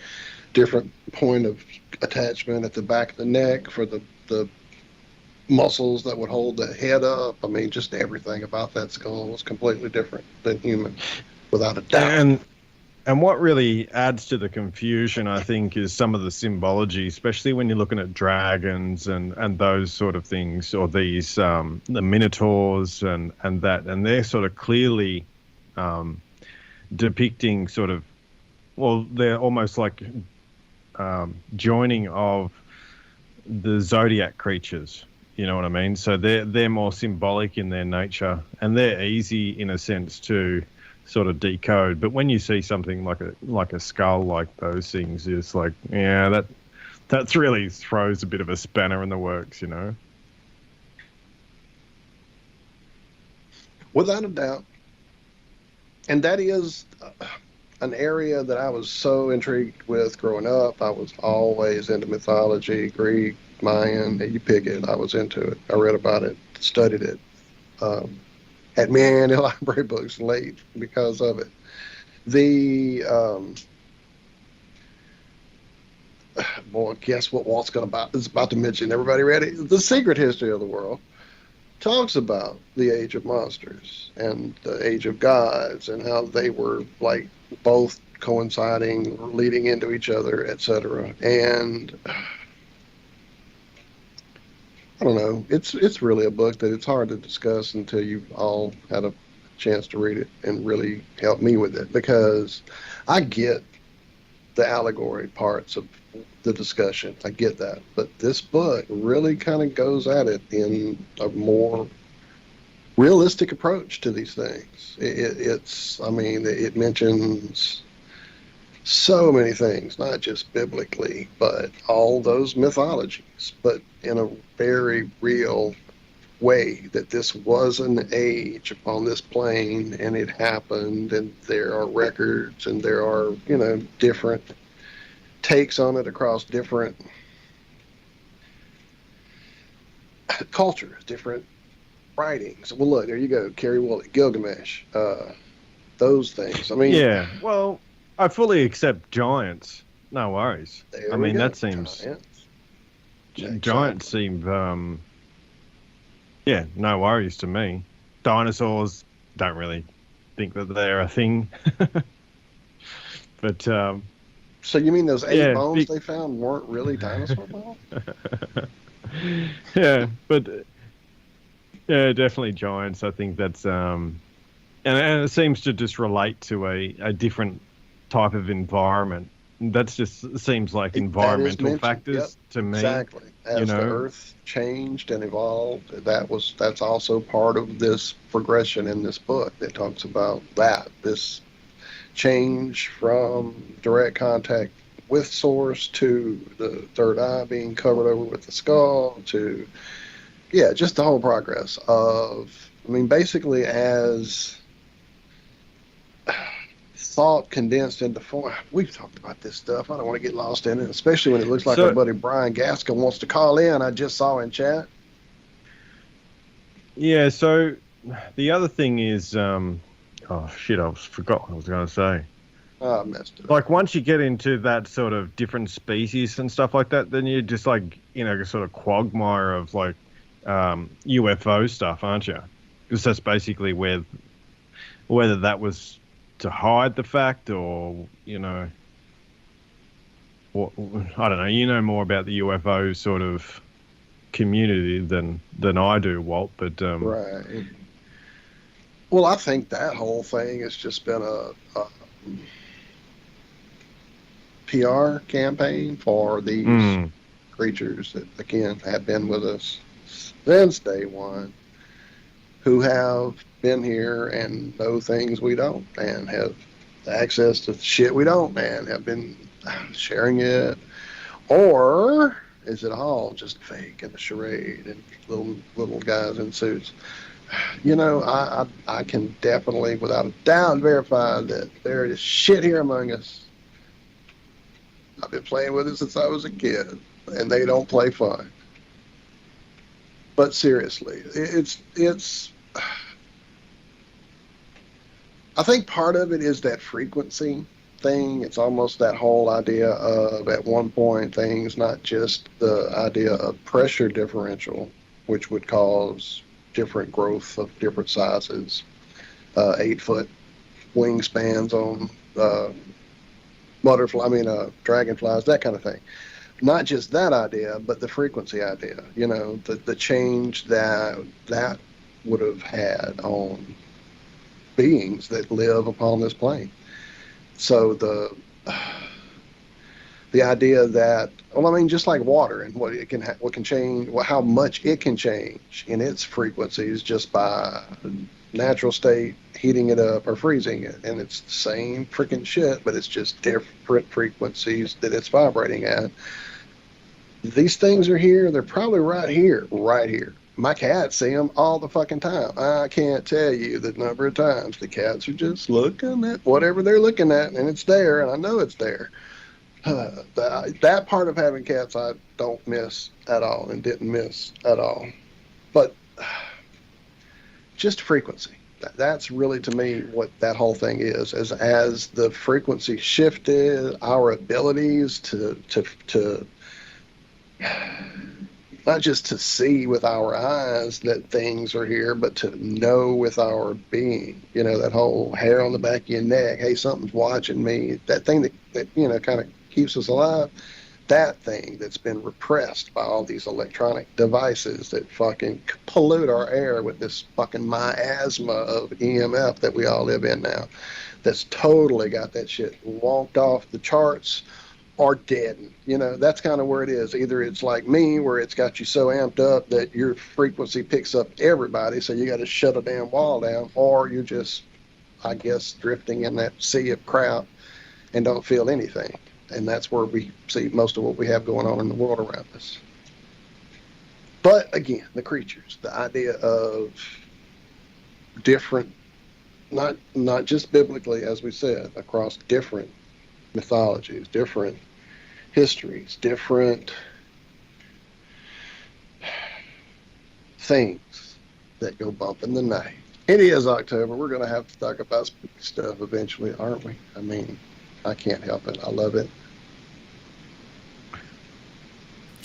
different point of attachment at the back of the neck for the muscles that would hold the head up. I mean, just everything about that skull was completely different than human, without a doubt. And what really adds to the confusion, I think, is some of the symbology, especially when you're looking at dragons and those sort of things, or these the minotaurs and that, and they're sort of clearly depicting sort of, well, they're almost like joining of the zodiac creatures. You know what I mean? So they're more symbolic in their nature, and they're easy in a sense to sort of decode. But when you see something like a skull, like those things, it's like, yeah, that really throws a bit of a spanner in the works, you know. Without a doubt. And that is an area that I was so intrigued with growing up. I was always into mythology, Greek, Mayan, you pick it. I was into it. I read about it, studied it, had many library books late because of it. The boy, guess what Walt's is about to mention? Everybody ready? The Secret History of the World talks about the Age of Monsters and the Age of Gods and how they were like both coinciding, leading into each other, etc. And I don't know. It's really a book that it's hard to discuss until you've all had a chance to read it and really help me with it, because I get the allegory parts of the discussion. I get that. But this book really kind of goes at it in a more realistic approach to these things. It mentions so many things, not just biblically, but all those mythologies, but in a very real way, that this was an age upon this plane and it happened, and there are records and there are, different takes on it across different cultures, different writings. Well, look, there you go. Kerry Woolley, Gilgamesh, those things. Yeah, well, I fully accept giants. No worries. That seems... Giants seem... no worries to me. Dinosaurs, don't really think that they're a thing. But... so you mean those 8 bones they found weren't really dinosaur bones? Yeah, but... yeah, definitely giants. I think that's... and it seems to just relate to a different type of environment. That's just seems like environmental factors to me. Exactly. As the Earth changed and evolved, that's also part of this progression in this book that talks about this change from direct contact with source to the third eye being covered over with the skull to, just the whole progress of, basically as thought condensed into form. We've talked about this stuff. I don't want to get lost in it, especially when it looks like our buddy Brian Gaskell wants to call in. I just saw in chat. Yeah, so the other thing is, I forgot what I was going to say. I messed it up. Like, once you get into that sort of different species and stuff like that, then you're just like, a sort of quagmire of like UFO stuff, aren't you? Because that's basically whether that was to hide the fact, or what, I don't know. You know more about the UFO sort of community than I do, Walt. But right. Well, I think that whole thing has just been a PR campaign for these creatures that, again, have been with us since day one, who have been here and know things we don't, and have access to shit we don't, and have been sharing it. Or is it all just fake and a charade and little guys in suits? I can definitely, without a doubt, verify that there is shit here among us. I've been playing with it since I was a kid, and they don't play fun. But seriously, it's I think part of it is that frequency thing. It's almost that whole idea of, at one point, things, not just the idea of pressure differential, which would cause different growth of different sizes, 8-foot wingspans on dragonflies, that kind of thing. Not just that idea, but the frequency idea, the change that would have had on beings that live upon this plane. So The idea that, well, I mean, just like water and what it can, what can change, how much it can change in its frequencies just by natural state, heating it up or freezing it, and it's the same freaking shit, but it's just different frequencies that it's vibrating at. These things are here. They're probably right here, right here. My cats see them all the fucking time. I can't tell you the number of times the cats are just looking at whatever they're looking at, and it's there, and I know it's there. That part of having cats I don't miss at all and didn't miss at all. But just frequency. That's really, to me, what that whole thing is. As the frequency shifted, our abilities to not just to see with our eyes that things are here, but to know with our being. You know, that whole hair on the back of your neck, hey, something's watching me. That thing that you know, kind of keeps us alive. That thing that's been repressed by all these electronic devices that fucking pollute our air with this fucking miasma of EMF that we all live in now. That's totally got that shit walked off the charts or deadened. You know, that's kind of where it is. Either it's like me, where it's got you so amped up that your frequency picks up everybody, so you got to shut a damn wall down, or you're just, I guess, drifting in that sea of crap and don't feel anything. And that's where we see most of what we have going on in the world around us. But again, the creatures, the idea of different, not just biblically, as we said, across different mythologies, different histories, different things that go bump in the night. It is October. We're going to have to talk about spooky stuff eventually, aren't we? I mean, I can't help it. I love it.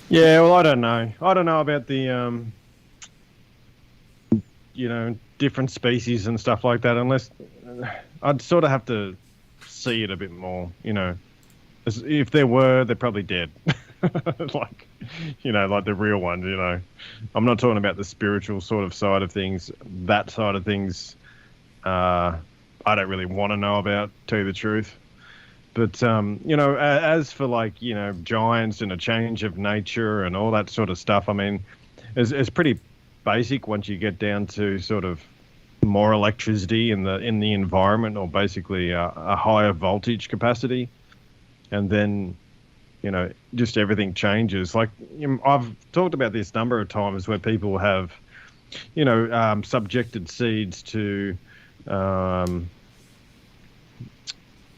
Yeah, well, I don't know. I don't know about the, you know, different species and stuff like that, unless I'd sort of have to see it a bit more, you know. If there were, they're probably dead. Like, you know, like the real ones, you know. I'm not talking about the spiritual sort of side of things. That side of things, I don't really want to know about, to tell you the truth. But, you know, as for, like, you know, giants and a change of nature and all that sort of stuff, I mean, it's pretty basic once you get down to sort of more electricity in the environment, or basically a higher voltage capacity. And then, you know, just everything changes. Like, you know, I've talked about this a number of times where people have, you know, subjected seeds to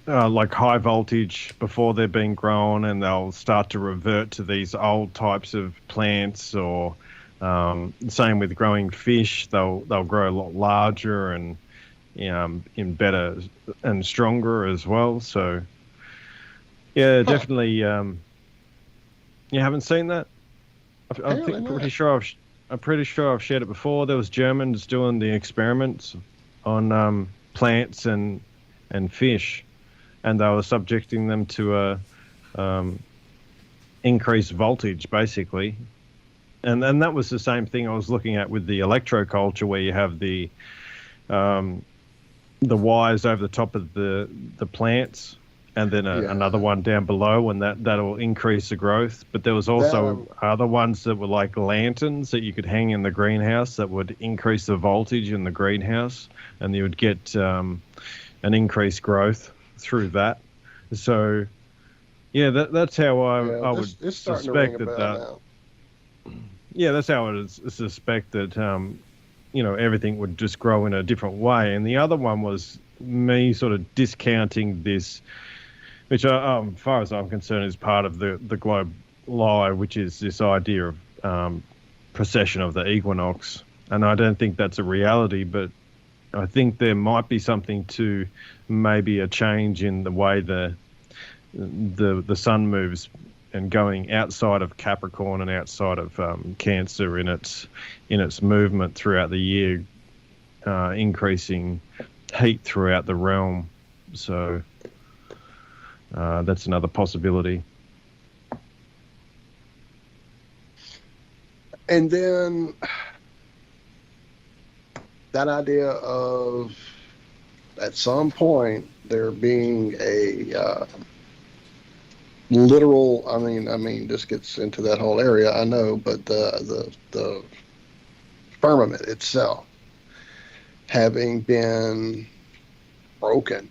like high voltage before they're being grown, and they'll start to revert to these old types of plants. Or same with growing fish, they'll grow a lot larger and in better and stronger as well. So yeah, definitely. You haven't seen that? I'm pretty sure I've shared it before. There was Germans doing the experiments on plants and fish, and they were subjecting them to a increased voltage, basically. And that was the same thing I was looking at with the electroculture, where you have the wires over the top of the plants, and then another one down below, and that'll increase the growth. But there was also other ones that were like lanterns that you could hang in the greenhouse that would increase the voltage in the greenhouse, and you would get an increased growth through that. So yeah, that's how I would suspect that. Yeah, that's how I would suspect that you know, everything would just grow in a different way. And the other one was me sort of discounting this, which, as far as I'm concerned, is part of the globe lie, which is this idea of precession of the equinox. And I don't think that's a reality, but I think there might be something to maybe a change in the way the sun moves, and going outside of Capricorn and outside of Cancer in its movement throughout the year, increasing heat throughout the realm. So that's another possibility. And then that idea of, at some point, there being a literal. I mean, this gets into that whole area. I know, but the firmament itself having been broken,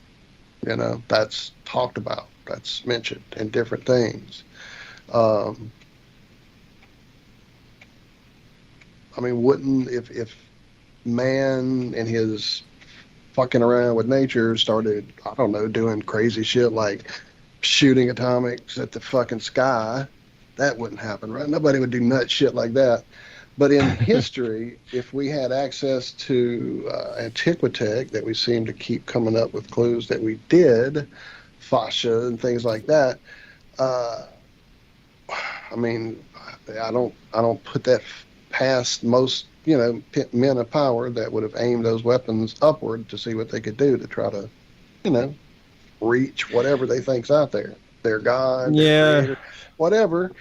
that's talked about, that's mentioned in different things. I mean, wouldn't if man and his fucking around with nature started, I don't know, doing crazy shit like shooting atomics at the fucking sky, that wouldn't happen, right? Nobody would do nut shit like that. But in history, if we had access to Antiquitech, that we seem to keep coming up with clues that we did, fascia and things like that, I mean, I don't put that past most, men of power that would have aimed those weapons upward to see what they could do to try to, reach whatever they think's out there, their God, their creator, whatever.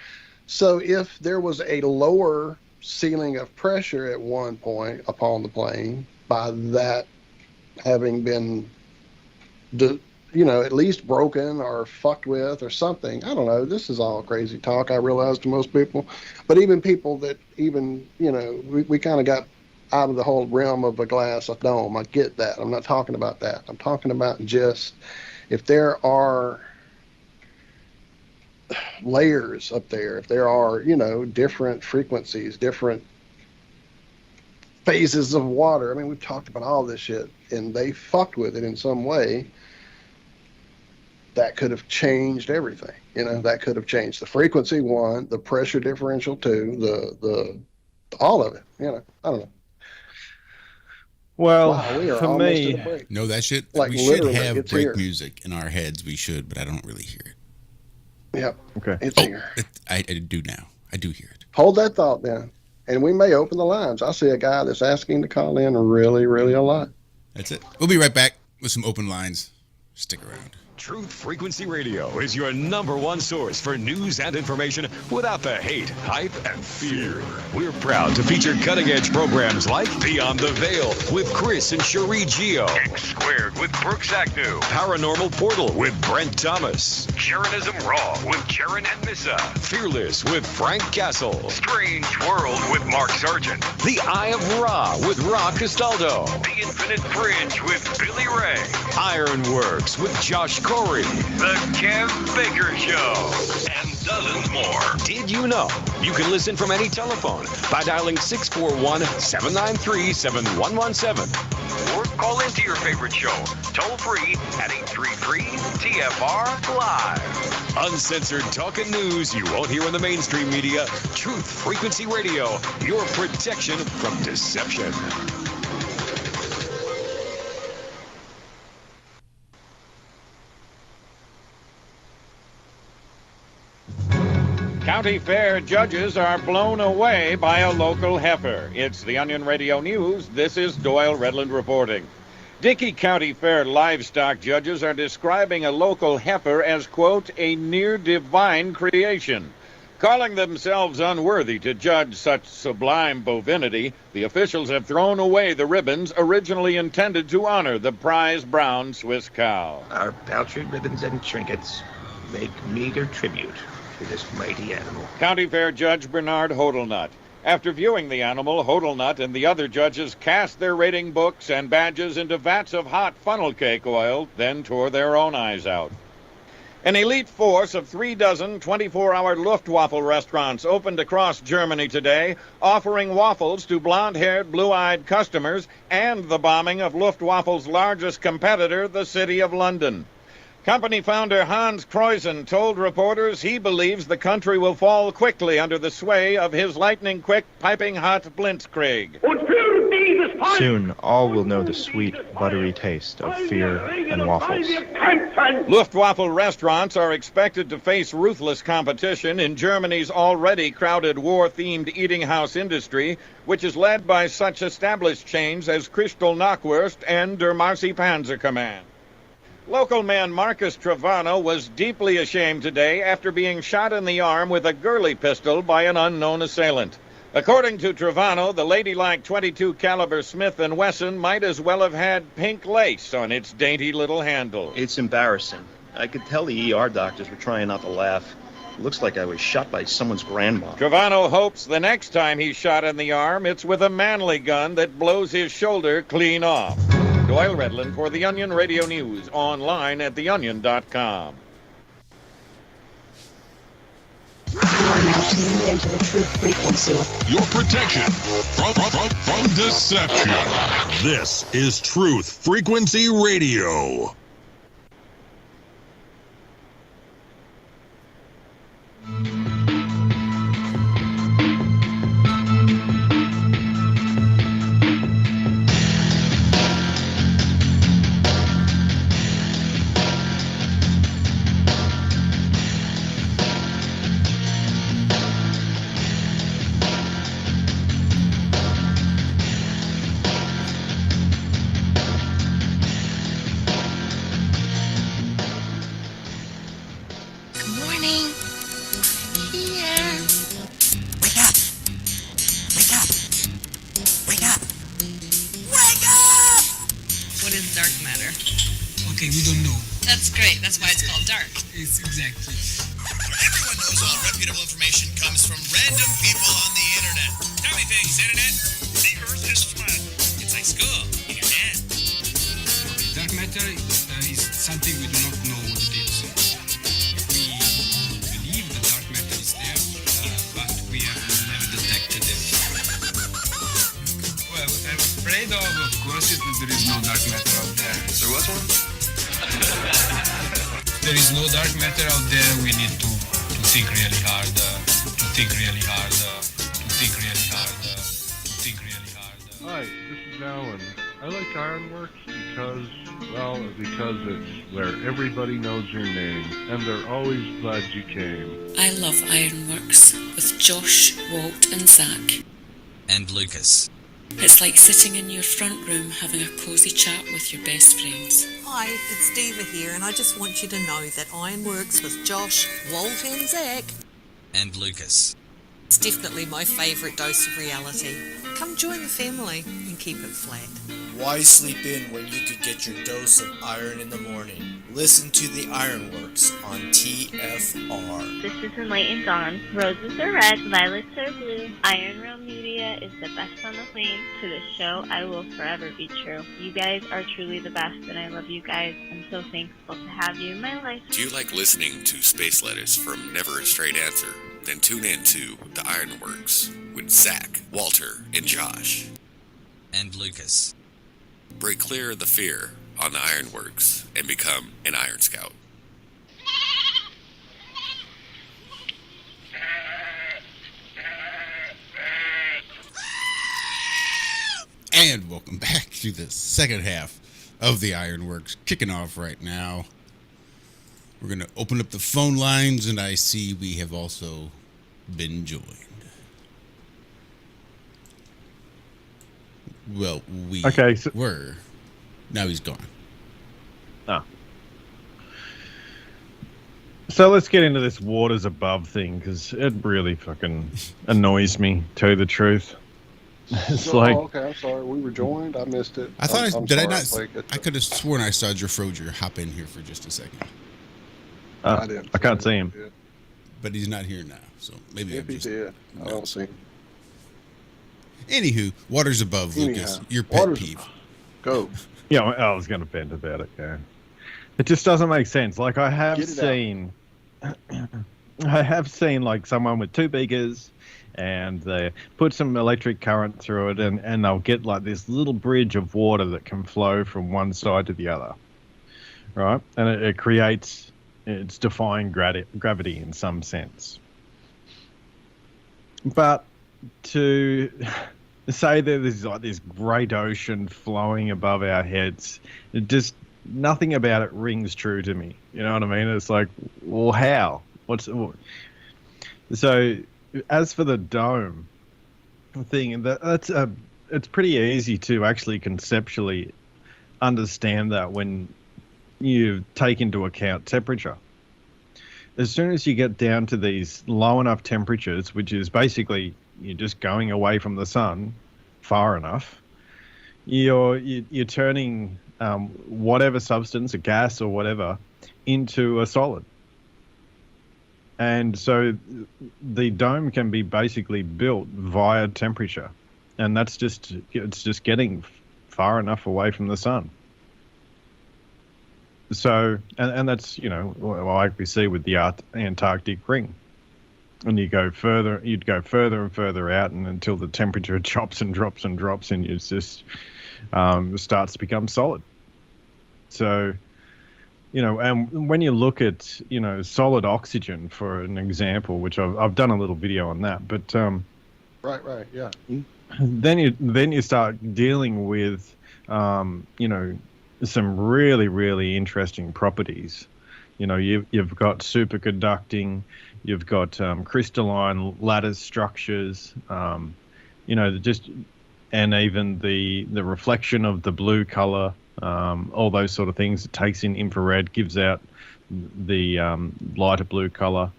So if there was a lower ceiling of pressure at one point upon the plane, by that having been, at least broken or fucked with or something, I don't know. This is all crazy talk, I realize, to most people. But even people that we kind of got out of the whole realm of a glass, a dome. I get that. I'm not talking about that. I'm talking about just if there are layers up there, if there are, different frequencies, different phases of water. I mean, we've talked about all this shit, and they fucked with it in some way. That could have changed everything. That could have changed the frequency, one, the pressure differential, two, the all of it. I don't know. Well, wow, we are for almost me, at a break. No, that shit. Like, we should literally, have it's break here. music in our heads. We should, but I don't really hear it. Yep. Okay. It's here. I do now. I do hear it. Hold that thought then. And we may open the lines. I see a guy that's asking to call in really, really a lot. That's it. We'll be right back with some open lines. Stick around. Truth Frequency Radio is your #1 source for news and information without the hate, hype, and fear. We're proud to feature cutting-edge programs like Beyond the Veil with Chris and Cherie Geo, X Squared with Brooks Agnew, Paranormal Portal with Brent Thomas, Sharonism Raw with Sharon and Missa, Fearless with Frank Castle, Strange World with Mark Sargent, The Eye of Ra with Ra Castaldo, The Infinite Fringe with Billy Ray, Ironworx with Josh Corey, The Kev Baker Show, and dozens more. Did you know you can listen from any telephone by dialing 641-793-7117 or call into your favorite show toll free at 833-TFR-LIVE. Uncensored talk and news you won't hear in the mainstream media. Truth Frequency Radio, your protection from deception. County Fair judges are blown away by a local heifer. It's the Onion Radio News. This is Doyle Redland reporting. Dickey County Fair livestock judges are describing a local heifer as, quote, a near-divine creation. Calling themselves unworthy to judge such sublime bovinity, the officials have thrown away the ribbons originally intended to honor the prize brown Swiss cow. Our paltry ribbons and trinkets make meager tribute to this mighty animal. County Fair Judge Bernard Hodelnut. After viewing the animal, Hodelnut and the other judges cast their rating books and badges into vats of hot funnel cake oil, then tore their own eyes out. An elite force of 3 dozen 24-hour Luftwaffe restaurants opened across Germany today, offering waffles to blonde-haired, blue-eyed customers and the bombing of Luftwaffe's largest competitor, the City of London. Company founder Hans Kreuzen told reporters he believes the country will fall quickly under the sway of his lightning-quick, piping-hot blitzkrieg. Soon, all will know the sweet, buttery taste of fear and waffles. Luftwaffe restaurants are expected to face ruthless competition in Germany's already crowded war-themed eating house industry, which is led by such established chains as Crystal Knockwurst and Der Marzipanzer-Command. Local man Marcus Travano was deeply ashamed today after being shot in the arm with a girly pistol by an unknown assailant. According to Travano, the ladylike .22 caliber Smith & Wesson might as well have had pink lace on its dainty little handle. It's embarrassing. I could tell the ER doctors were trying not to laugh. It looks like I was shot by someone's grandma. Cavano hopes the next time he's shot in the arm, it's with a manly gun that blows his shoulder clean off. Doyle Redland for The Onion Radio News, online at theonion.com. Into the truth frequency. Your protection from deception. This is Truth Frequency Radio. Okay, we don't know. That's great. That's why it's called dark. It's exactly. Everyone knows all reputable information comes from random people on the internet. Tell me things, internet. The earth is flat. It's like school in your hand. Dark matter is something we do not know what it is. We believe the dark matter is there, but we have never detected it. Well, what I'm afraid of course, is that there is no dark matter out there. There was one? There is no dark matter out there. We need to think really hard, to think really hard, to think really hard, to think really hard. Hi, this is Alan. I like Ironworx because it's where everybody knows your name, and they're always glad you came. I love Ironworx with Josh, Walt and Zach. And Lucas. It's like sitting in your front room having a cosy chat with your best friends. Hi, it's Diva here, and I just want you to know that Ironworx with Josh, Walt and Zach. And Lucas. It's definitely my favourite dose of reality. Come join the family and keep it flat. Why sleep in when you could get your dose of iron in the morning? Listen to the Ironworx on TFR. This is Enlightened Dawn. Roses are red, violets are blue. Iron Realm Media is the best on the plane. To the show, I will forever be true. You guys are truly the best, and I love you guys. I'm so thankful to have you in my life. Do you like listening to space letters from Never a Straight Answer? Then tune in to The Ironworx with Zach, Walter, and Josh. And Lucas. Break clear of the fear on The Ironworx and become an Iron Scout. And welcome back to the second half of the Ironworx, kicking off right now. We're going to open up the phone lines, and I see we have also been joined. Well, we were. Now he's gone. Oh. So let's get into this waters above thing, because it really fucking annoys me, to tell you the truth. It's okay, I'm sorry. We were joined. I missed it. I thought I could have sworn I saw Jafroger hop in here for just a second. I can't see him. But he's not here now, so maybe if he did, I don't see him. Anywho, waters above, Lucas. Your pet peeve. Go. Yeah, I was going to vent about it. Yeah, it just doesn't make sense. Like I have seen like someone with two beakers, and they put some electric current through it, and they'll get like this little bridge of water that can flow from one side to the other, right? And it creates, it's defying gravity in some sense. But to say that there's like this great ocean flowing above our heads, it just, nothing about it rings true to me. You know what I mean? It's like, well, how? So as for the dome thing, it's pretty easy to actually conceptually understand that when you take into account temperature. As soon as you get down to these low enough temperatures, which is basically you're just going away from the sun far enough, you're turning whatever substance, a gas or whatever, into a solid. And so the dome can be basically built via temperature, and it's just getting far enough away from the sun. So, and that's, like we see with the Antarctic ring. And you'd go further and further out, and until the temperature drops and drops and drops, and it just starts to become solid. So, and when you look at, solid oxygen, for an example, which I've done a little video on that, but right, yeah. Then you start dealing with, some really, really interesting properties. You've got superconducting, you've got crystalline lattice structures, and even the reflection of the blue color, all those sort of things. It takes in infrared, gives out the lighter blue color.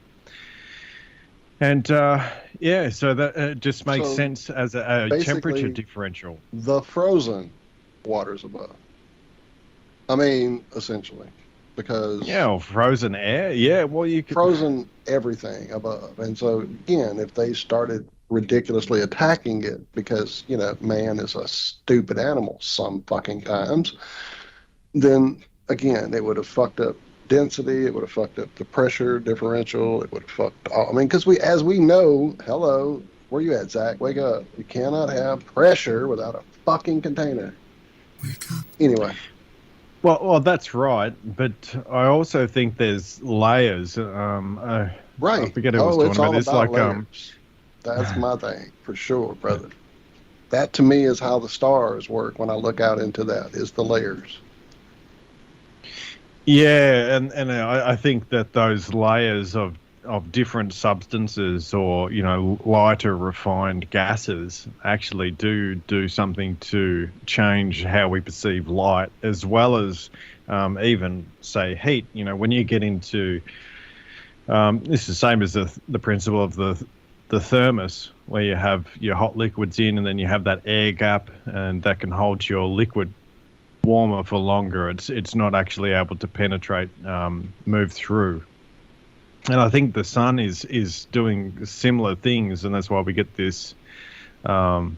And so that just makes sense as a temperature differential. The frozen waters above. I mean, essentially, because frozen air. Yeah, well, you could frozen everything above, and so again, if they started ridiculously attacking it, because man is a stupid animal some fucking times, then again, it would have fucked up density, it would have fucked up the pressure differential, it would have fucked all. I mean, because as we know, hello, where you at, Zach? Wake up! You cannot have pressure without a fucking container. Wake up. Anyway. Well, that's right, but I also think there's layers. Right. I forget who was talking about this. Like, layers. That's my thing for sure, brother. That to me is how the stars work. When I look out into that, is the layers. Yeah, and I think that those layers of different substances, or lighter refined gases, actually do something to change how we perceive light, as well as even say heat. When you get into this is the same as the principle of the thermos, where you have your hot liquids in, and then you have that air gap, and that can hold your liquid warmer for longer. It's not actually able to penetrate, move through. And I think the sun is doing similar things, and that's why we get this. You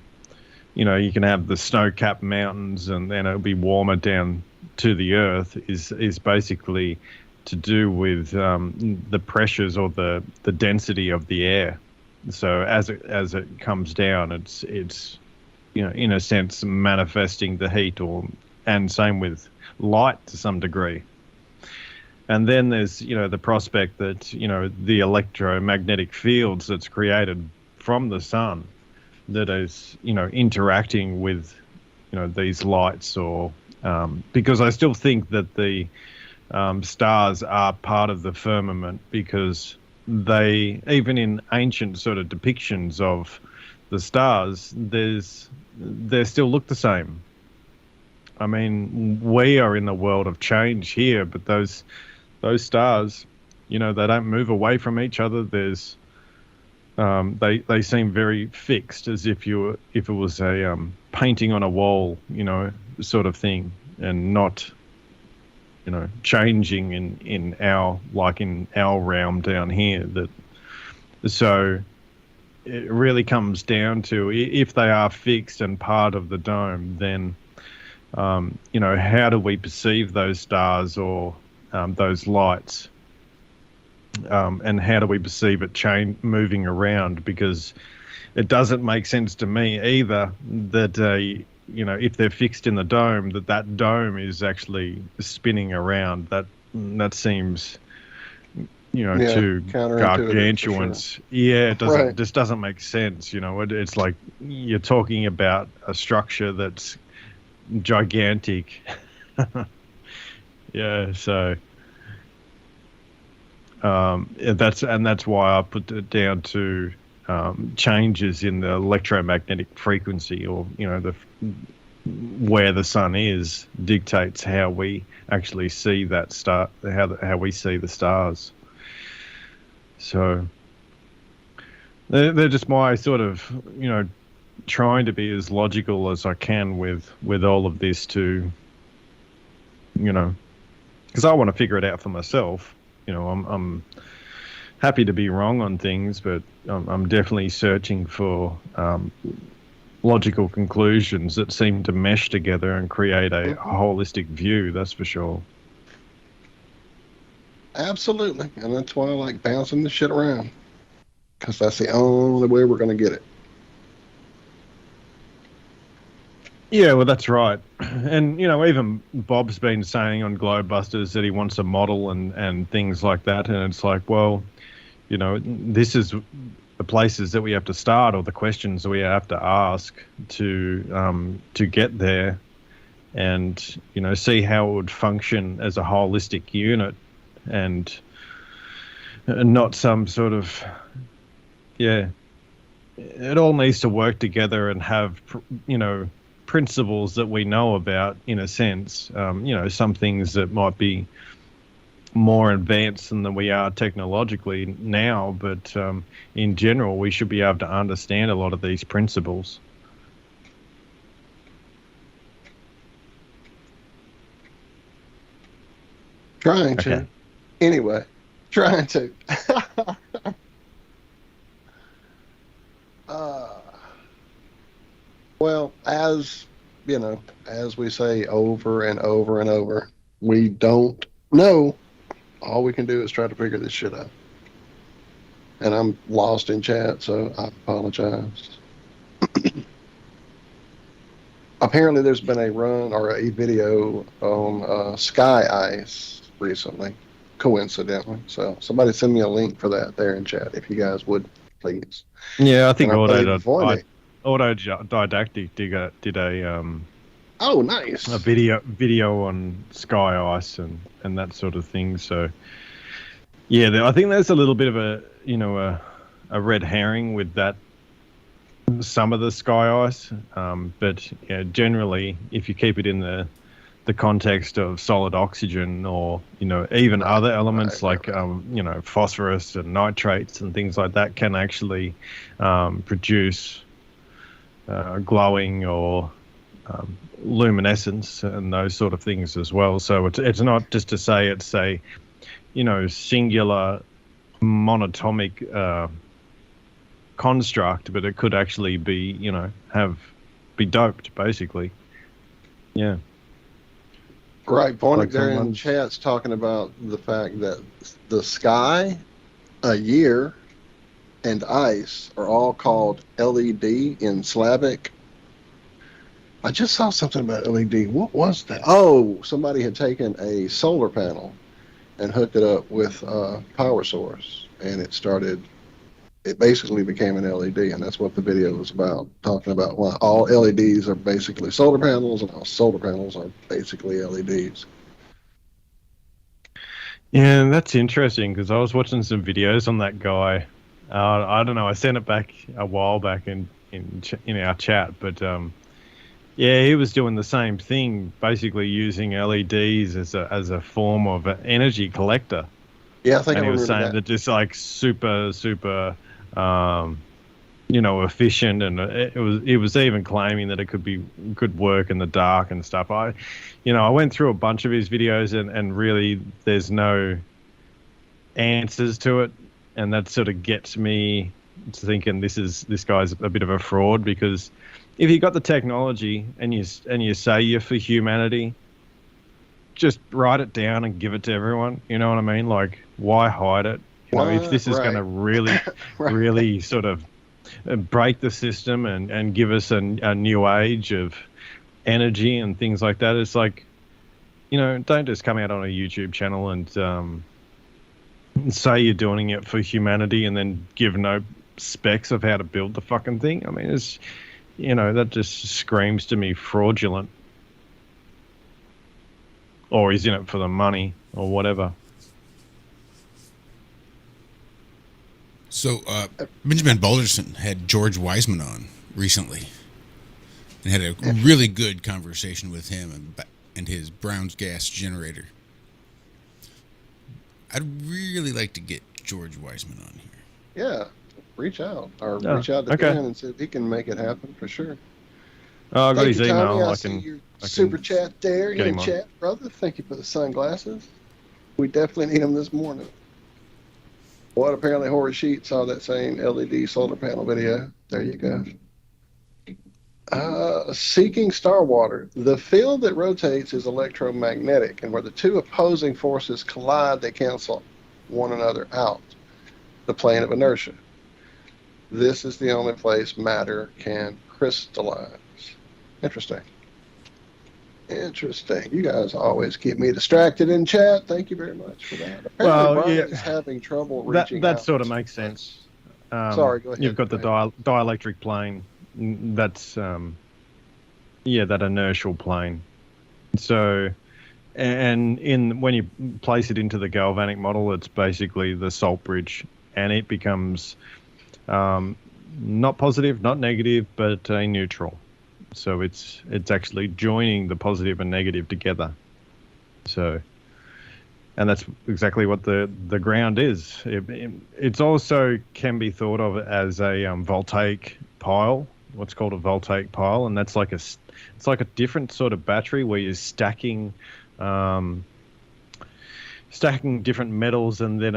can have the snow-capped mountains, and then it'll be warmer down to the earth. Is basically to do with the pressures or the density of the air. So as it comes down, it's in a sense manifesting the heat, and same with light to some degree. And then there's, the prospect that, the electromagnetic fields that's created from the sun that is, interacting with, these lights, or because I still think that the stars are part of the firmament, because they, even in ancient sort of depictions of the stars, they still look the same. I mean, we are in the world of change here, but those stars, they don't move away from each other. There's they seem very fixed, as if it was a painting on a wall, sort of thing, and not changing in our realm down here. So it really comes down to, if they are fixed and part of the dome, then how do we perceive those stars, or those lights, and how do we perceive it moving around? Because it doesn't make sense to me either that if they're fixed in the dome, that dome is actually spinning around. That seems too gargantuan. Sure. Yeah, it just doesn't make sense. It's like you're talking about a structure that's gigantic. Yeah, so that's why I put it down to changes in the electromagnetic frequency, or where the sun is dictates how we actually see that star, how we see the stars. So they're just my sort of trying to be as logical as I can with all of this, to because I want to figure it out for myself. You know, I'm happy to be wrong on things, but I'm definitely searching for logical conclusions that seem to mesh together and create a holistic view. That's for sure. Absolutely, and that's why I like bouncing the shit around, because that's the only way we're going to get it. Yeah, well, that's right. And, you know, even Bob's been saying on Globebusters that he wants a model and things like that. And it's like, well, you know, this is the places that we have to start, or the questions that we have to ask to get there, and, you know, see how it would function as a holistic unit, and not some sort of, it all needs to work together and have, you know, principles that we know about, in a sense. You know, some things that might be more advanced than we are technologically now, but in general, we should be able to understand a lot of these principles. Trying to. Anyway, trying to. Well, as you know, as we say over and over and over, we don't know. All we can do is try to figure this shit out. And I'm lost in chat, so I apologize. Apparently, there's been a run or a video on sky ice recently, coincidentally. So somebody send me a link for that there in chat, if you guys would, please. Yeah, I think Autodidactic did a oh, nice, a video on sky ice and that sort of thing. So yeah, I think there's a little bit of a red herring with that, some of the sky ice, but yeah, generally if you keep it in the context of solid oxygen, or, you know, even other elements like you know, phosphorus and nitrates and things like that can actually produce glowing or luminescence and those sort of things as well. So it's not just to say it's a, you know, singular monatomic construct, but it could actually be, you know, be doped basically. Yeah. Right, Vornick there in chat's talking about the fact that the sky, a year, and ice are all called LED in Slavic. I just saw something about LED. What was that? Oh, somebody had taken a solar panel and hooked it up with a power source, and it basically became an LED, and that's what the video was about, talking about why all LEDs are basically solar panels, and all solar panels are basically LEDs. Yeah, that's interesting, because I was watching some videos on that guy. I don't know, I sent it back a while back in our chat, but yeah, he was doing the same thing, basically using LEDs as a form of an energy collector. Yeah, I think and he was saying that just like super you know, efficient, and it was even claiming that it could work in the dark and stuff. I went through a bunch of his videos, and really there's no answers to it, and that sort of gets me to thinking this guy's a bit of a fraud, because if you got the technology and you say you're for humanity, just write it down and give it to everyone. You know what I mean? Like, why hide it? You know, if this is going to really, really sort of break the system and give us a new age of energy and things like that, it's like, you know, don't just come out on a YouTube channel and say you're doing it for humanity and then give no specs of how to build the fucking thing. I mean, it's, you know, that just screams to me fraudulent. Or he's in it for the money or whatever. So Benjamin Balderson had George Wiseman on recently and had a really good conversation with him and his Brown's gas generator. I'd really like to get George Wiseman on here. Yeah, reach out to Dan and see if he can make it happen for sure. Oh, I got his email. I see your super chat there in chat, brother. Thank you for the sunglasses. We definitely need them this morning. What apparently Horace Sheet saw that same LED solar panel video. There you go. Seeking star water. The field that rotates is electromagnetic, and where the two opposing forces collide, they cancel one another out. The plane of inertia. This is the only place matter can crystallize. Interesting. Interesting. You guys always keep me distracted in chat. Thank you very much for that. Apparently, Brian is having trouble reaching that out. sort of makes sense. Sorry, go ahead. You've got the dielectric plane. That's that inertial plane. So, and when you place it into the galvanic model, it's basically the salt bridge, and it becomes not positive, not negative, but a neutral. So it's actually joining the positive and negative together. So, and that's exactly what the ground is. It's also can be thought of as a voltaic pile, what's called a voltaic pile, and that's like it's like a different sort of battery where you're stacking different metals and then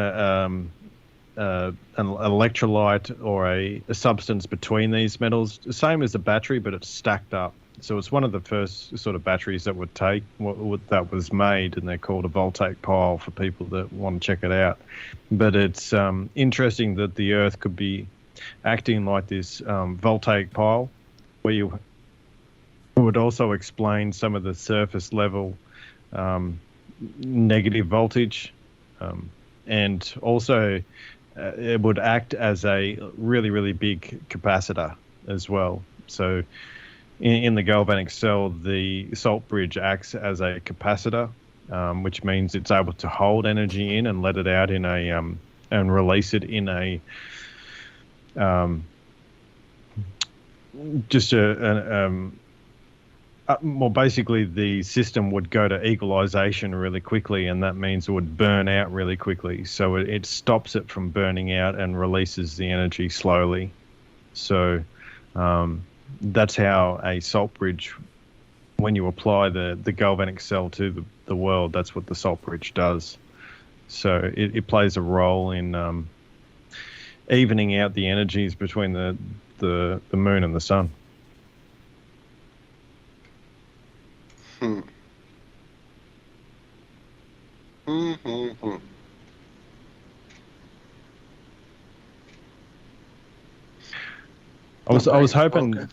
an electrolyte or a substance between these metals, the same as a battery, but it's stacked up. So it's one of the first sort of batteries that that was made, and they're called a voltaic pile for people that want to check it out. But it's interesting that the Earth could be acting like this voltaic pile, where you would also explain some of the surface level negative voltage, and also it would act as a really, really big capacitor as well. So in the galvanic cell, the salt bridge acts as a capacitor, which means it's able to hold energy in and let it out in a and release it in a well, basically the system would go to equalization really quickly, and that means it would burn out really quickly. So it stops it from burning out and releases the energy slowly. So that's how a salt bridge, when you apply the galvanic cell to the world, that's what the salt bridge does. So it plays a role in evening out the energies between the moon and the sun. I was hoping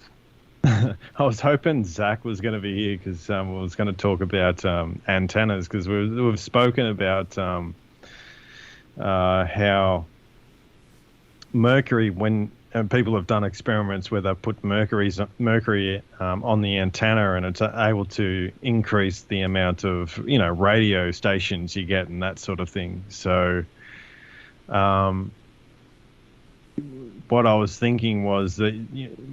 I was hoping Zach was going to be here because I was going to talk about antennas, because we've spoken about how mercury, when people have done experiments where they've put mercury on the antenna, and it's able to increase the amount of radio stations you get and that sort of thing. So what I was thinking was that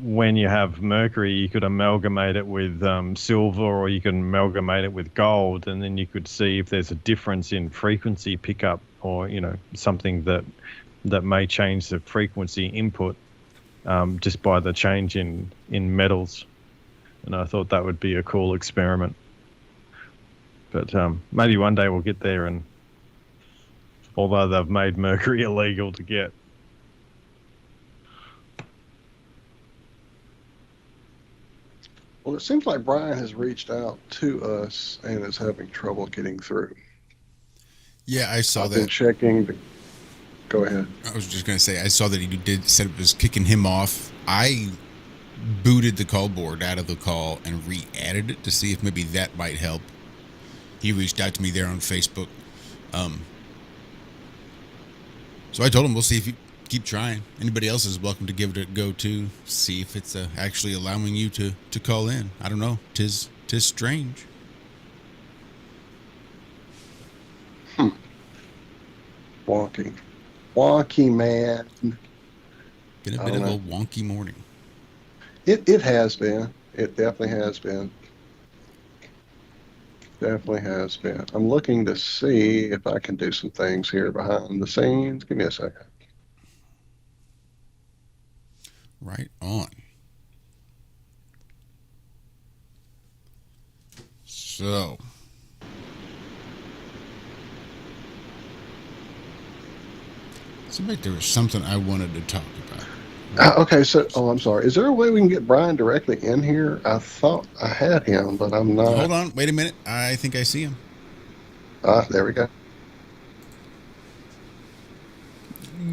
when you have mercury, you could amalgamate it with silver, or you can amalgamate it with gold, and then you could see if there's a difference in frequency pickup, or something that may change the frequency input just by the change in metals. And I thought that would be a cool experiment. But maybe one day we'll get there, and although they've made mercury illegal to get. Well, it seems like Brian has reached out to us and is having trouble getting through. Yeah, I saw I've that. Been checking. Go ahead. I was just going to say, I saw that he said it was kicking him off. I booted the call board out of the call and re-added it to see if maybe that might help. He reached out to me there on Facebook. So I told him, we'll see if you keep trying. Anybody else is welcome to give it a go too. See if it's actually allowing you to call in. I don't know. Tis strange. Wonky, man. Been a bit of a wonky morning. It has been. It definitely has been. Definitely has been. I'm looking to see if I can do some things here behind the scenes. Give me a second. Right on. So, Seemed like there was something I wanted to talk about. Okay, so I'm sorry. Is there a way we can get Brian directly in here? I thought I had him, but I'm not. Hold on, wait a minute. I think I see him. There we go.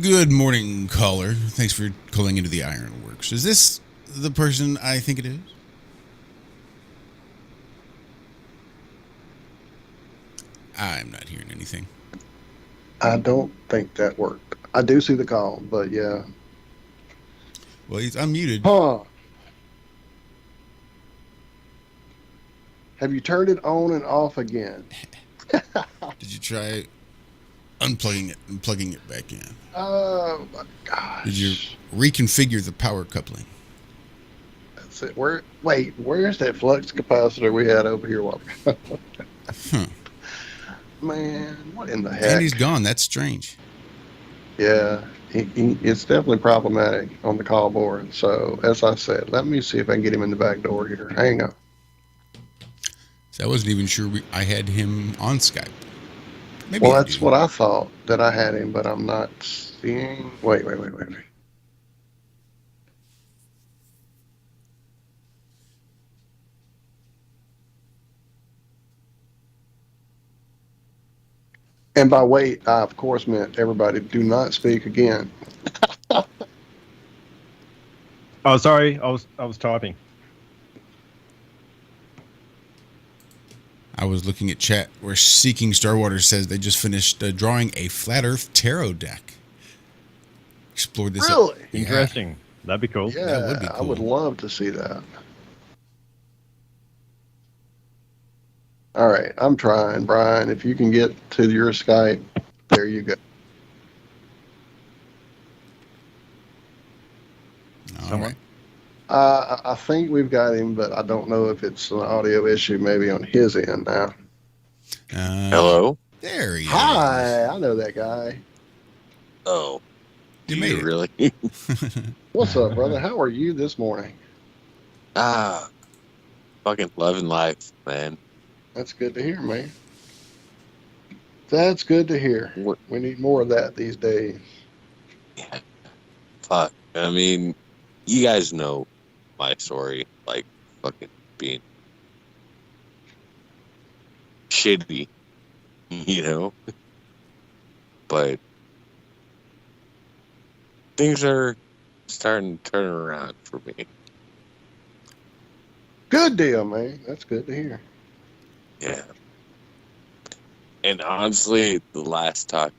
Good morning, caller. Thanks for calling into the Ironworks. Is this the person I think it is? I'm not hearing anything. I don't think that worked. I do see the call, but yeah. Well, he's unmuted. Huh. Have you turned it on and off again? Did you try unplugging it and plugging it back in? Oh my gosh. Did you reconfigure the power coupling? That's it. Where's that flux capacitor we had over here? Man, what in the heck? And he's gone. That's strange. Yeah, it's definitely problematic on the call board. So, as I said, let me see if I can get him in the back door here. Hang on. So I wasn't even sure I had him on Skype. Maybe well, that's what I thought, that I had him, but I'm not seeing. Wait. And by wait, I of course meant everybody do not speak again. Oh, sorry, I was typing. I was looking at chat where Seeking Starwater says they just finished drawing a Flat Earth tarot deck. Explored this. Really? Interesting. That'd be cool. Yeah, that would be cool. I would love to see that. All right, I'm trying, Brian. If you can get to your Skype, there you go. All right. I think we've got him, but I don't know if it's an audio issue maybe on his end now. Hello? There he is. Hi, I know that guy. Oh. You made it. Really? What's up, brother? How are you this morning? Fucking loving life, man. That's good to hear, man. That's good to hear. We need more of that these days. Yeah. Fuck. I mean, you guys know my story, like fucking being shitty, you know? But things are starting to turn around for me. Good deal, man. That's good to hear. Yeah. And honestly, the last talk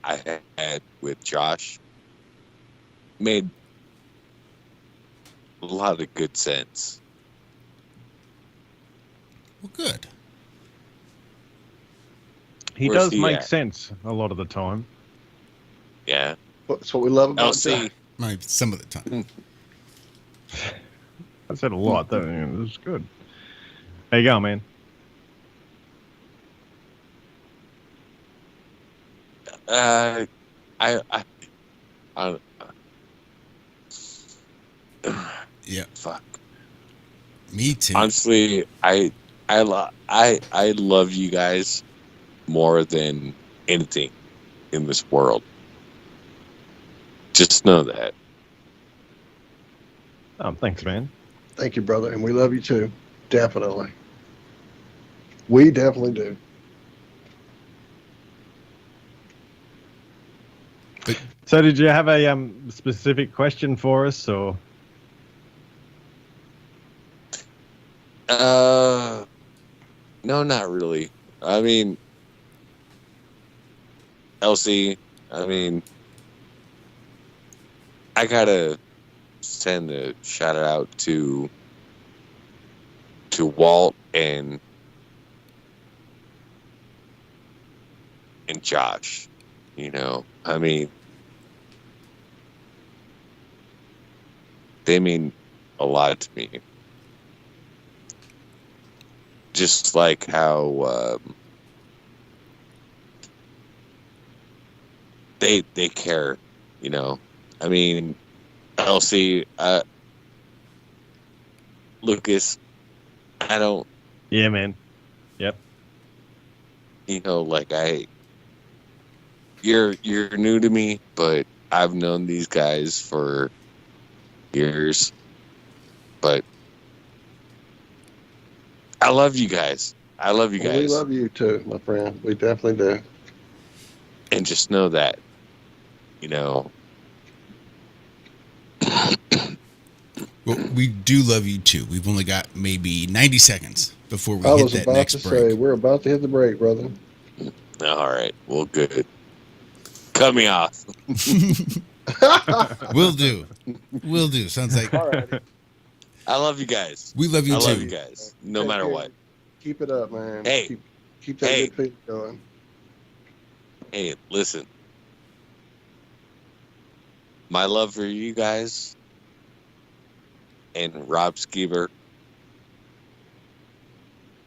I had with Josh made a lot of good sense. Well, good. He Where's does he make at? sense a lot of the time. Yeah. That's what we love about LC. Maybe some of the time. I said a lot, though. It was good. How you going, man? Yeah. Fuck. Me too. Honestly, I love you guys more than anything in this world. Just know that. Thanks, man. Thank you, brother. And we love you too. Definitely. We definitely do. So did you have a specific question for us, or? No, not really. I mean, LC, I mean, I gotta send a shout out to Walt and Josh. You know, I mean, they mean a lot to me. Just like how they care, you know. I mean, LC, Lucas, I don't. Yeah, man. Yep. You know, like you're new to me, but I've known these guys for years. But I love you guys. I love you guys. We love you too, my friend. We definitely do. And just know that, you know. Well, we do love you too. We've only got maybe 90 seconds before we hit that next break. We're about to hit the break, brother. All right. Well, good. Cut me off. Will do. Will do. Sounds like. All right. I love you guys. We love you too. I love you guys. No matter what. Keep it up, man. Hey. Keep that good feeling going. Hey, listen. My love for you guys and Rob Skeever,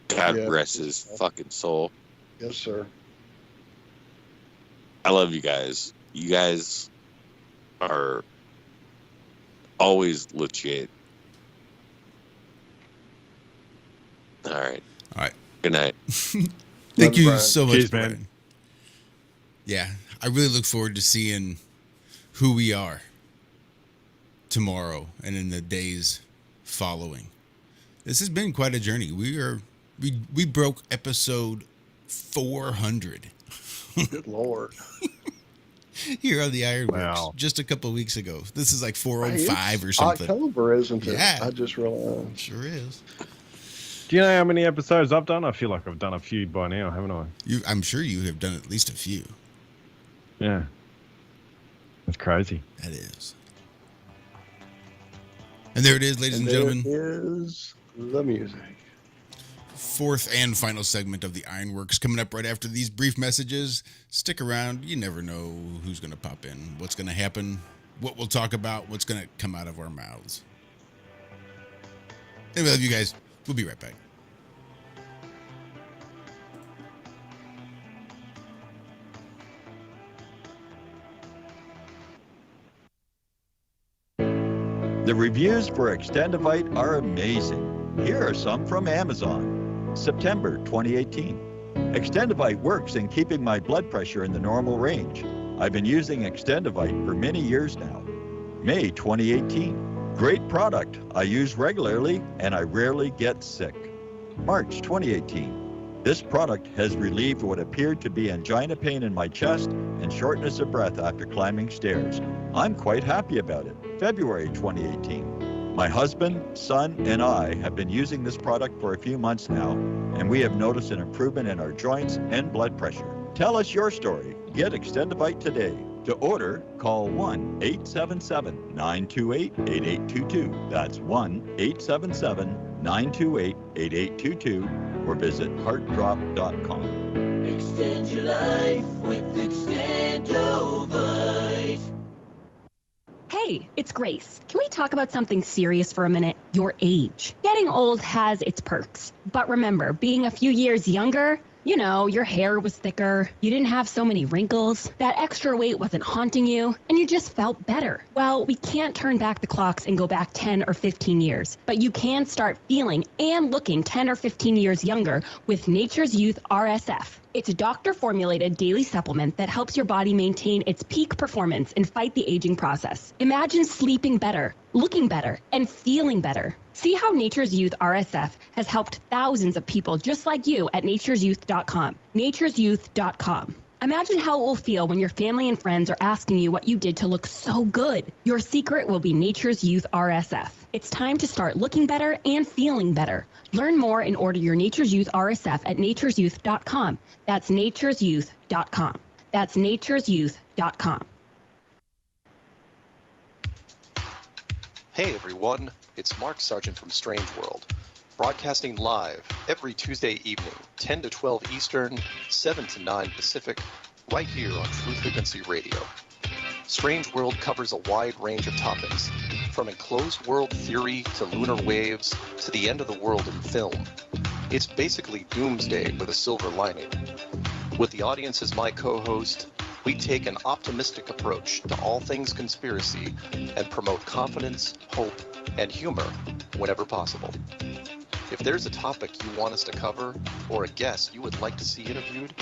God rest his fucking soul. Yes, sir. I love you guys. You guys are always legit. All right. All right. Good night. Thank you so much, Cheers, Brian. man. Yeah, I really look forward to seeing who we are tomorrow and in the days following. This has been quite a journey. We broke episode 400. Good Lord. Here on the Ironworks, Wow. just a couple of weeks ago. This is like 405 or something. October, isn't it? Yeah. I just realized. Sure is. Do you know how many episodes I've done? I feel like I've done a few by now, haven't I? I'm sure you have done at least a few. Yeah. That's crazy. That is. And there it is, ladies and gentlemen. There is the music. Fourth and final segment of the Ironworks coming up right after these brief messages. Stick around. You never know who's going to pop in, what's going to happen, what we'll talk about, what's going to come out of our mouths. Anyway, love you guys. We'll be right back. The reviews for Extendivite are amazing. Here are some from Amazon. September 2018. Extendivite works in keeping my blood pressure in the normal range. I've been using Extendivite for many years now. May 2018. Great product. I use regularly and I rarely get sick. March 2018. This product has relieved what appeared to be angina pain in my chest and shortness of breath after climbing stairs. I'm quite happy about it. February 2018. My husband, son, and I have been using this product for a few months now, and we have noticed an improvement in our joints and blood pressure. Tell us your story. Get Extendivite today. To order, call 1-877-928-8822. That's 1-877-928-8822, or visit heartdrop.com. Extend your life with Extendivite. Hey, it's Grace. Can we talk about something serious for a minute? Your age. Getting old has its perks. But remember, being a few years younger, you know, your hair was thicker, you didn't have so many wrinkles, that extra weight wasn't haunting you, and you just felt better. Well, we can't turn back the clocks and go back 10 or 15 years, but you can start feeling and looking 10 or 15 years younger with Nature's Youth RSF. It's a doctor-formulated daily supplement that helps your body maintain its peak performance and fight the aging process. Imagine sleeping better, looking better, and feeling better. See how Nature's Youth RSF has helped thousands of people just like you at nature'syouth.com. nature'syouth.com. Imagine how it will feel when your family and friends are asking you what you did to look so good. Your secret will be Nature's Youth RSF. It's time to start looking better and feeling better. Learn more and order your Nature's Youth RSF at nature'syouth.com. That's nature'syouth.com. That's nature'syouth.com. Hey everyone, it's Mark Sargent from Strange World, broadcasting live every Tuesday evening, 10 to 12 Eastern, 7 to 9 Pacific, right here on True Frequency Radio. Strange World covers a wide range of topics, from enclosed world theory to lunar waves to the end of the world in film. It's basically doomsday with a silver lining. With the audience as my co-host, we take an optimistic approach to all things conspiracy and promote confidence, hope, and humor whenever possible. If there's a topic you want us to cover or a guest you would like to see interviewed,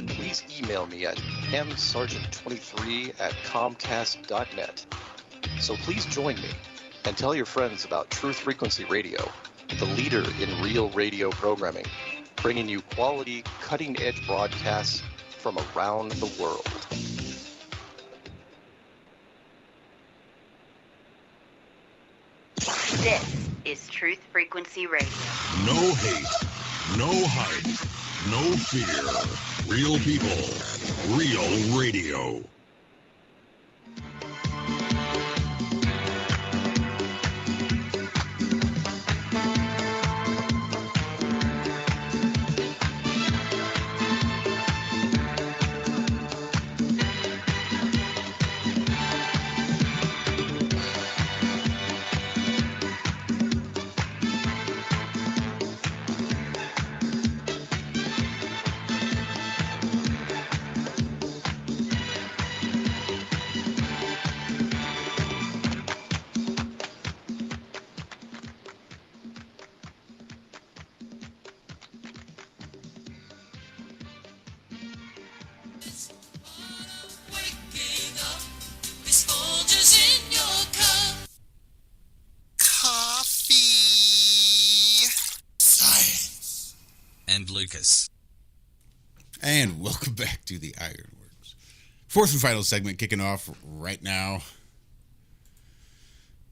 please email me at msargent23@comcast.net. So please join me and tell your friends about Truth Frequency Radio, the leader in real radio programming, bringing you quality, cutting-edge broadcasts from around the world. This is Truth Frequency Radio. No hate, no hype, no fear. Real people, real radio. And Lucas. And welcome back to the Ironworx. Fourth and final segment kicking off right now.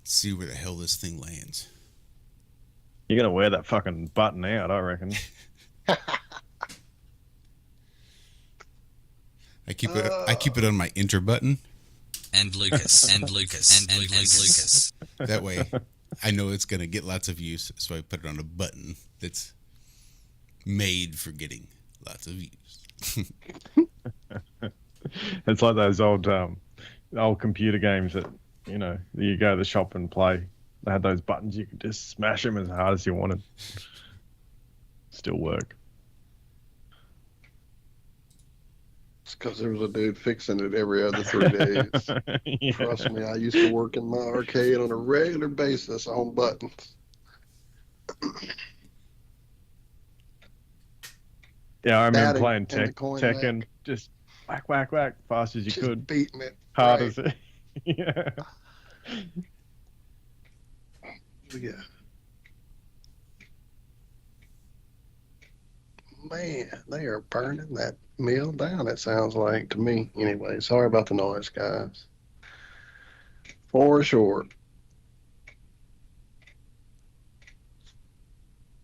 Let's see where the hell this thing lands. You're going to wear that fucking button out, I reckon. I keep it on my enter button. And Lucas. And Lucas. And Lucas. That way I know it's going to get lots of use, so I put it on a button that's made for getting lots of use. It's like those old computer games that, you know, you go to the shop and play. They had those buttons, you could just smash them as hard as you wanted. Still work. It's because there was a dude fixing it every other 3 days. Yeah. Trust me, I used to work in my arcade on a regular basis on buttons. Yeah, I remember Batting playing and the coin Tekken, just whack, whack, whack, fast as you Just could. beating it. Hard right. as it. Yeah. Yeah. Man, they are burning that mill down, it sounds like to me. Anyway, sorry about the noise, guys. For sure.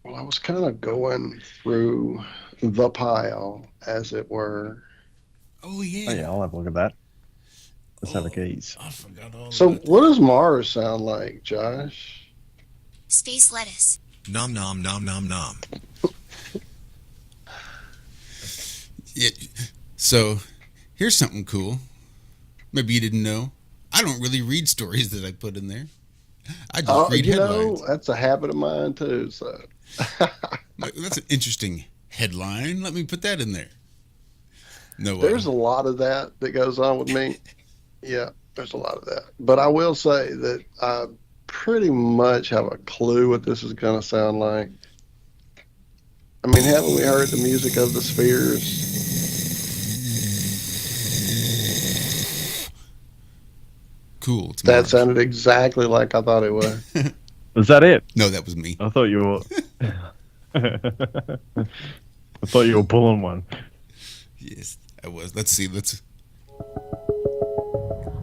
Well, I was kind of going through the pile, as it were. Oh, yeah. Oh, yeah, I'll have a look at that. Let's have a gaze. I forgot all So, about that. what does Mars sound like, Josh? Space lettuce. Nom nom nom nom nom. Yeah. So, here's something cool. Maybe you didn't know. I don't really read stories that I put in there. I just read headlines. That's a habit of mine, too, so... That's an interesting headline. Let me put that in there. No, There's a lot of that goes on with me. Yeah, there's a lot of that. But I will say that I pretty much have a clue what this is going to sound like. I mean, haven't we heard the music of the spheres? Cool. It's That Mars. sounded exactly like I thought it would. Was that it? No, that was me. I thought you were. I thought you were pulling one. Yes, I was. Let's see.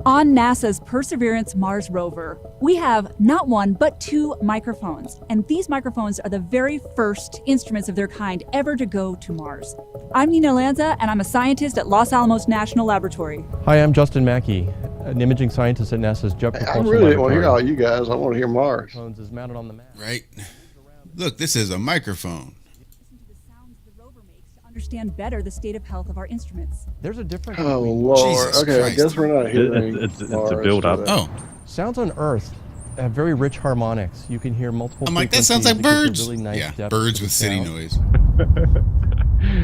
On NASA's Perseverance Mars rover, we have not one, but 2 microphones. And these microphones are the very first instruments of their kind ever to go to Mars. I'm Nina Lanza, and I'm a scientist at Los Alamos National Laboratory. Hi, I'm Justin Mackey, an imaging scientist at NASA's Jet I Propulsion really didn't want to Laboratory. hear all you guys. I want to hear Mars. Is mounted on the map. Right. Look, this is a microphone. Understand better the state of health of our instruments. There's a difference. Oh, between- Lord. Jesus Okay, Christ. I guess we're not hearing It's a Mars build-up. today. Oh, Sounds on Earth have very rich harmonics. You can hear multiple I'm like, that sounds like frequencies. It gives a birds. Really nice Yeah, depth birds to with the city sound. noise.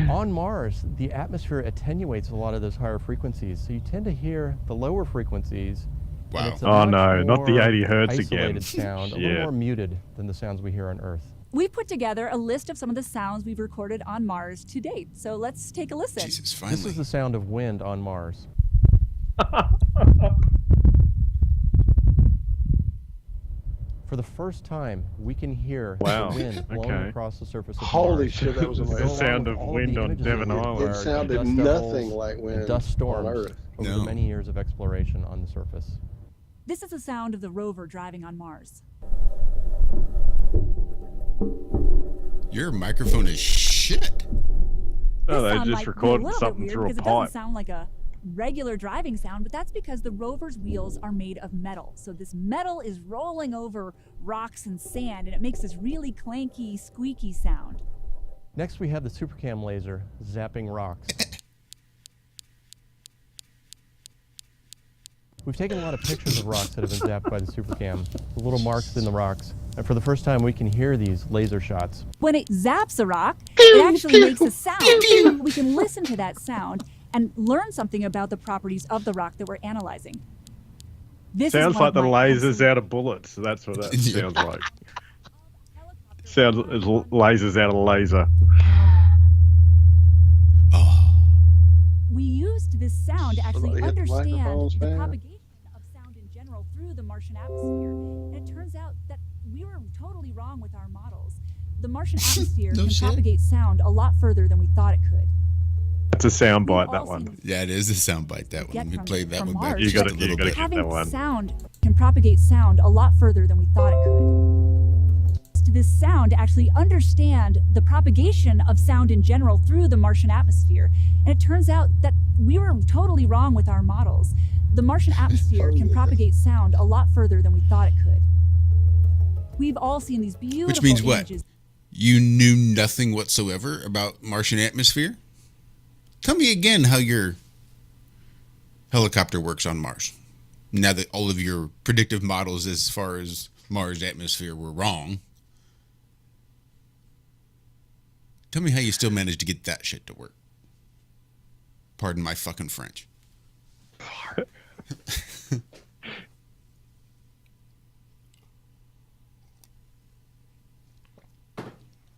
On Mars, the atmosphere attenuates a lot of those higher frequencies, so you tend to hear the lower frequencies Wow. And it's a Oh, much no, not the more 80 hertz isolated again. sound, a Yeah. little more muted than the sounds we hear on Earth. We've put together a list of some of the sounds we've recorded on Mars to date, so let's take a listen. Jesus, finally. This is the sound of wind on Mars. For the first time, we can hear Wow, the wind blowing okay. across the surface of Holy Mars. shit, that was The amazing. sound of All wind the on images Devon that we Island. It acquired, sounded dust nothing devils, like and wind dust on storms Earth. over No. the many years of exploration on the surface. This is the sound of the rover driving on Mars. Your microphone is shit. Oh, This they sound just might be a recorded little something bit through weird a because it doesn't pipe. sound like a regular driving sound, but that's because the rover's wheels are made of metal. So this metal is rolling over rocks and sand, and it makes this really clanky, squeaky sound. Next, we have the SuperCam laser zapping rocks. We've taken a lot of pictures of rocks that have been zapped by the SuperCam, the little marks in the rocks, and for the first time we can hear these laser shots. When it zaps a rock, it actually makes a sound. We can listen to that sound and learn something about the properties of the rock that we're analyzing. This is Sounds one like of the my lasers out of bullets. That's what that sounds like. Sounds as lasers out of a laser. We used this sound to actually Somebody hit the understand microphones, the man. propagation of sound in general through the Martian atmosphere. And it turns out that we were totally wrong with our models. The Martian atmosphere No can shit. propagate sound a lot further than we thought it could. That's a sound We've bite, all that seen one. Yeah, it is a soundbite, that one. Get Let me from- play that from one back Mars. You just gotta- a little you gotta bit. keep Having that one. sound can propagate sound a lot further than we thought it could. This sound to actually understand the propagation of sound in general through the Martian atmosphere. And it turns out that we were totally wrong with our models. The Martian atmosphere can propagate sound a lot further than we thought it could. We've all seen these beautiful Which means what? images. You knew nothing whatsoever about Martian atmosphere? Tell me again how your helicopter works on Mars. Now that all of your predictive models as far as Mars atmosphere were wrong. Tell me how you still managed to get that shit to work. Pardon my fucking French.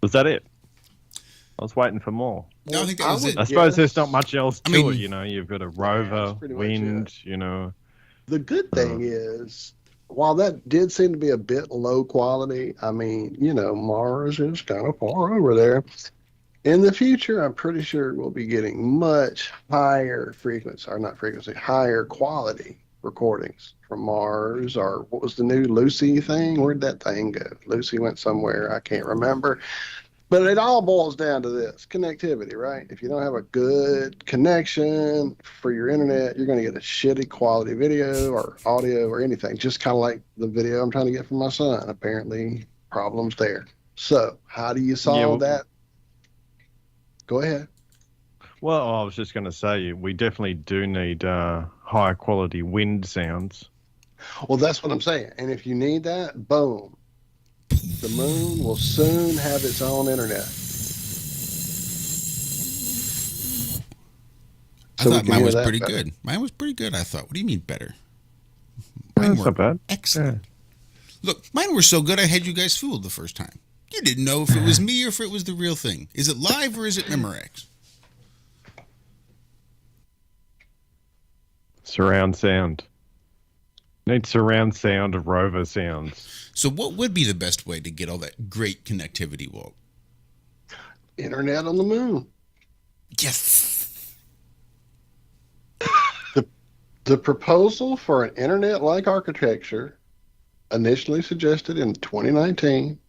Was that it? I was waiting for more. No, I think that was it. I suppose there's not much else to I mean- it, you know. You've got a rover, pretty much wind, you know. The good thing is, while that did seem to be a bit low quality, I mean, you know, Mars is kind of far over there. In the future, I'm pretty sure we'll be getting much higher higher quality recordings from Mars. Or what was the new Lucy thing? Where'd that thing go? Lucy went somewhere. I can't remember. But it all boils down to this connectivity, right? If you don't have a good connection for your internet, you're going to get a shitty quality video or audio or anything. Just kind of like the video I'm trying to get from my son. Apparently, problems there. So, how do you solve that? Go ahead. Well, I was just going to say, we definitely do need higher quality wind sounds. Well, that's what I'm saying. And if you need that, boom. The moon will soon have its own internet. I So we thought can mine hear was that pretty better. good. Mine was pretty good, I thought. What do you mean better? That's not bad. Excellent. Look, mine were so good I had you guys fooled the first time. You didn't know if it was me or if it was the real thing. Is it live or is it Memorex? Surround sound. Need surround sound of rover sounds. So what would be the best way to get all that great connectivity, Walt? Internet on the moon. Yes. The proposal for an internet-like architecture, initially suggested in 2019,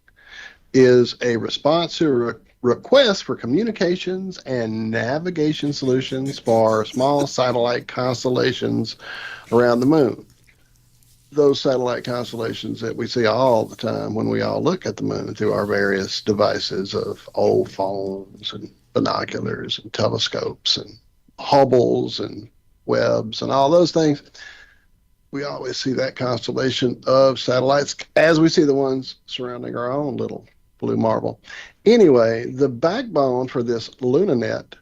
is a response to a request for communications and navigation solutions for small satellite constellations around the moon. Those satellite constellations that we see all the time when we all look at the moon through our various devices of old phones and binoculars and telescopes and Hubbles and Webbs and all those things. We always see that constellation of satellites as we see the ones surrounding our own little blue marble. Anyway, the backbone for this LunaNet,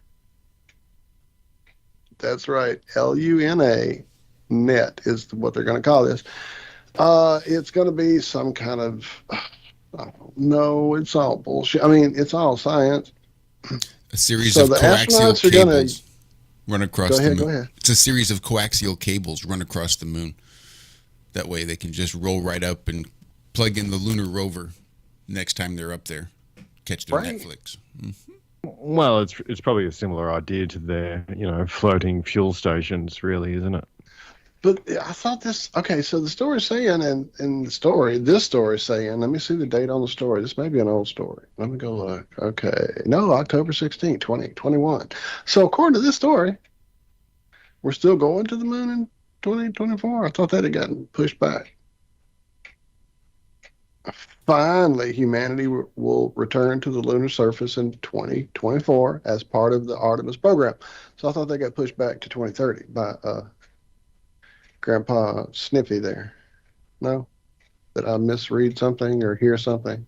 that's right, LUNA, net is what they're going to call this. It's going to be some kind of, I don't know, it's all bullshit. I mean, it's all science. A series of coaxial cables run across the moon. Go ahead. It's a series of coaxial cables run across the moon. That way they can just roll right up and plug in the lunar rover next time they're up there, catch their Netflix. Mm-hmm. Well, it's probably a similar idea to their, floating fuel stations, really, isn't it? But I thought this, okay, so the story's saying, this story is saying, let me see the date on the story. This may be an old story. Let me go look. Okay. No, October 16, 2021. So according to this story, we're still going to the moon in 2024. I thought that had gotten pushed back. Finally, humanity will return to the lunar surface in 2024 as part of the Artemis program. So I thought they got pushed back to 2030 by Grandpa Snippy there. No? Did I misread something or hear something?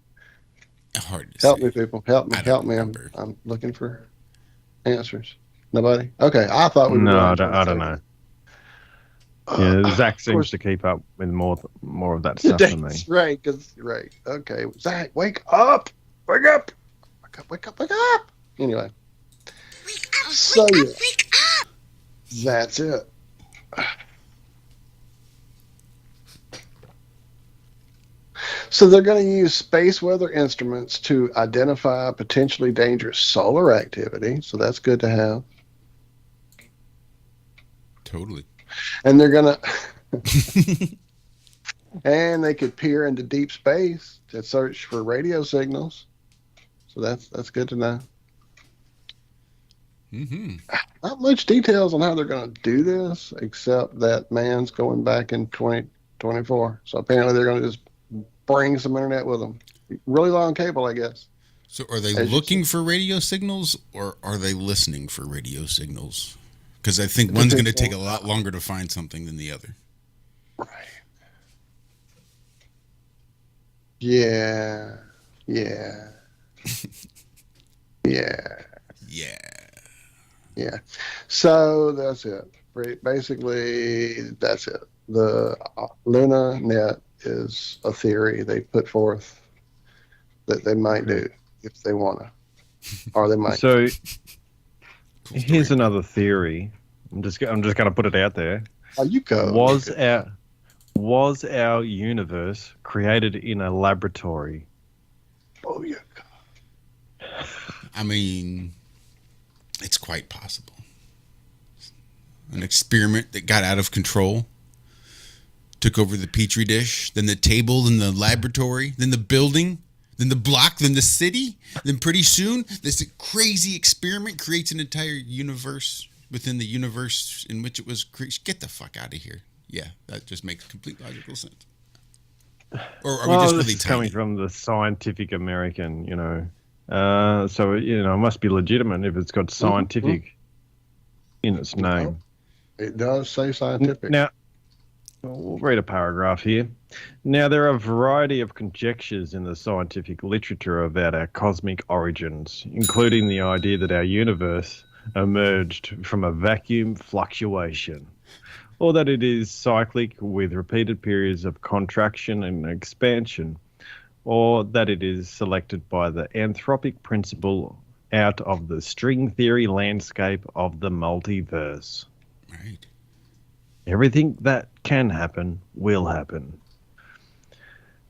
Hard to help say. me, people. Help me. I'm looking for answers. Nobody? Okay, I thought we were I don't know. Yeah, Zach seems to keep up with more of that stuff than me. Right. Okay, Zach, wake up! Wake up! Anyway. Wake up! That's it. So they're going to use space weather instruments to identify potentially dangerous solar activity. So that's good to have. Totally. And they're going to... and they could peer into deep space to search for radio signals. So that's good to know. Mm-hmm. Not much details on how they're going to do this, except that man's going back in 2024. So apparently they're going to just bring some internet with them. Really long cable, I guess. So are they looking for radio signals, or are they listening for radio signals? Because I think one's going to take a lot longer to find something than the other. Right. Yeah. So that's it. Basically, that's it. The Luna Net is a theory they put forth that they might do if they want to, or they might. So here's another theory. I'm just going to put it out there. Oh, you go. Was our universe created in a laboratory? Oh, yeah. I mean, it's quite possible. An experiment that got out of control, took over the petri dish, then the table, then the laboratory, then the building, then the block, then the city. Then pretty soon, this crazy experiment creates an entire universe within the universe in which it was created. Get the fuck out of here. Yeah, that just makes complete logical sense. Or are we just really this is coming from the Scientific American, so, it must be legitimate if it's got scientific in its name. It does say scientific. Now, we'll read a paragraph here. Now, there are a variety of conjectures in the scientific literature about our cosmic origins, including the idea that our universe emerged from a vacuum fluctuation, or that it is cyclic with repeated periods of contraction and expansion, or that it is selected by the anthropic principle out of the string theory landscape of the multiverse. Right. Everything that can happen will happen.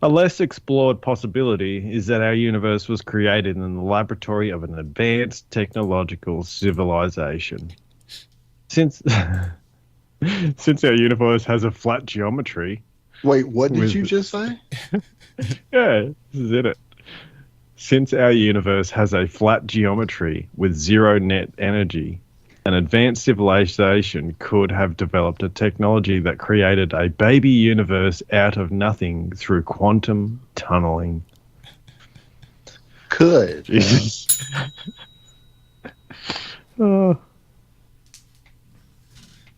A less explored possibility is that our universe was created in the laboratory of an advanced technological civilization. Since our universe has a flat geometry... Wait, what did you just say? Yeah, this is it. Since our universe has a flat geometry with zero net energy, an advanced civilization could have developed a technology that created a baby universe out of nothing through quantum tunneling. Could. Jesus.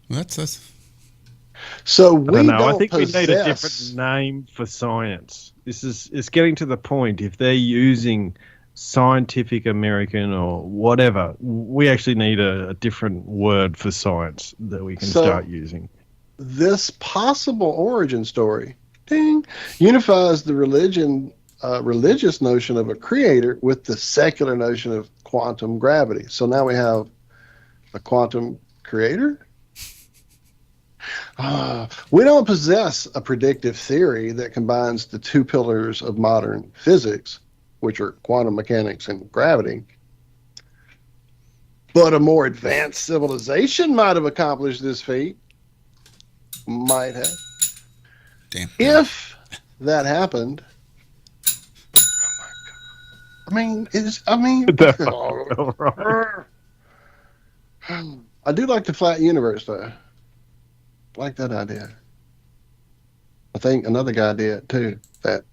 That's So we I don't know. I think possess... we need a different name for science. It's getting to the point. If they're using Scientific American or whatever, we actually need a different word for science that we can start using. this possible origin story, ding, unifies the religious notion of a creator with the secular notion of quantum gravity. So now we have a quantum creator. We don't possess a predictive theory that combines the two pillars of modern physics, which are quantum mechanics and gravity. But a more advanced civilization might have accomplished this feat. Might have. Damn. If that happened, I do like the flat universe, though. I like that idea. I think another guy did, too, that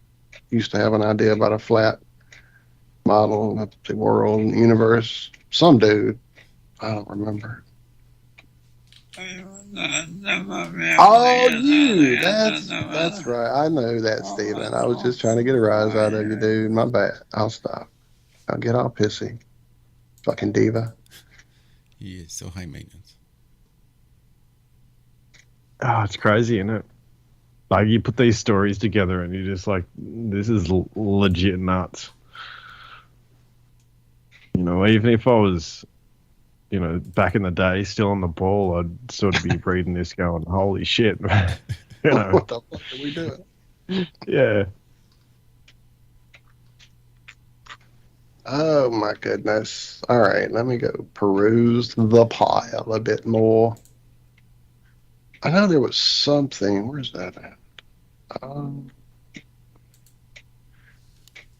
used to have an idea about a flat model of the world and the universe. Some dude. I don't remember. Oh, you. That's right. I know that, Stephen. I was just trying to get a rise out of you, dude. My bad. I'll stop. I'll get all pissy. Fucking diva. He is so high maintenance. Oh, it's crazy, isn't it? Like, you put these stories together and you're just like, this is legit nuts. You know, even if I was, you know, back in the day, still on the ball, I'd sort of be reading this going, holy shit. You know. What the fuck are we doing? Yeah. Oh, my goodness. All right, let me go peruse the pile a bit more. I know there was something. Where's that at?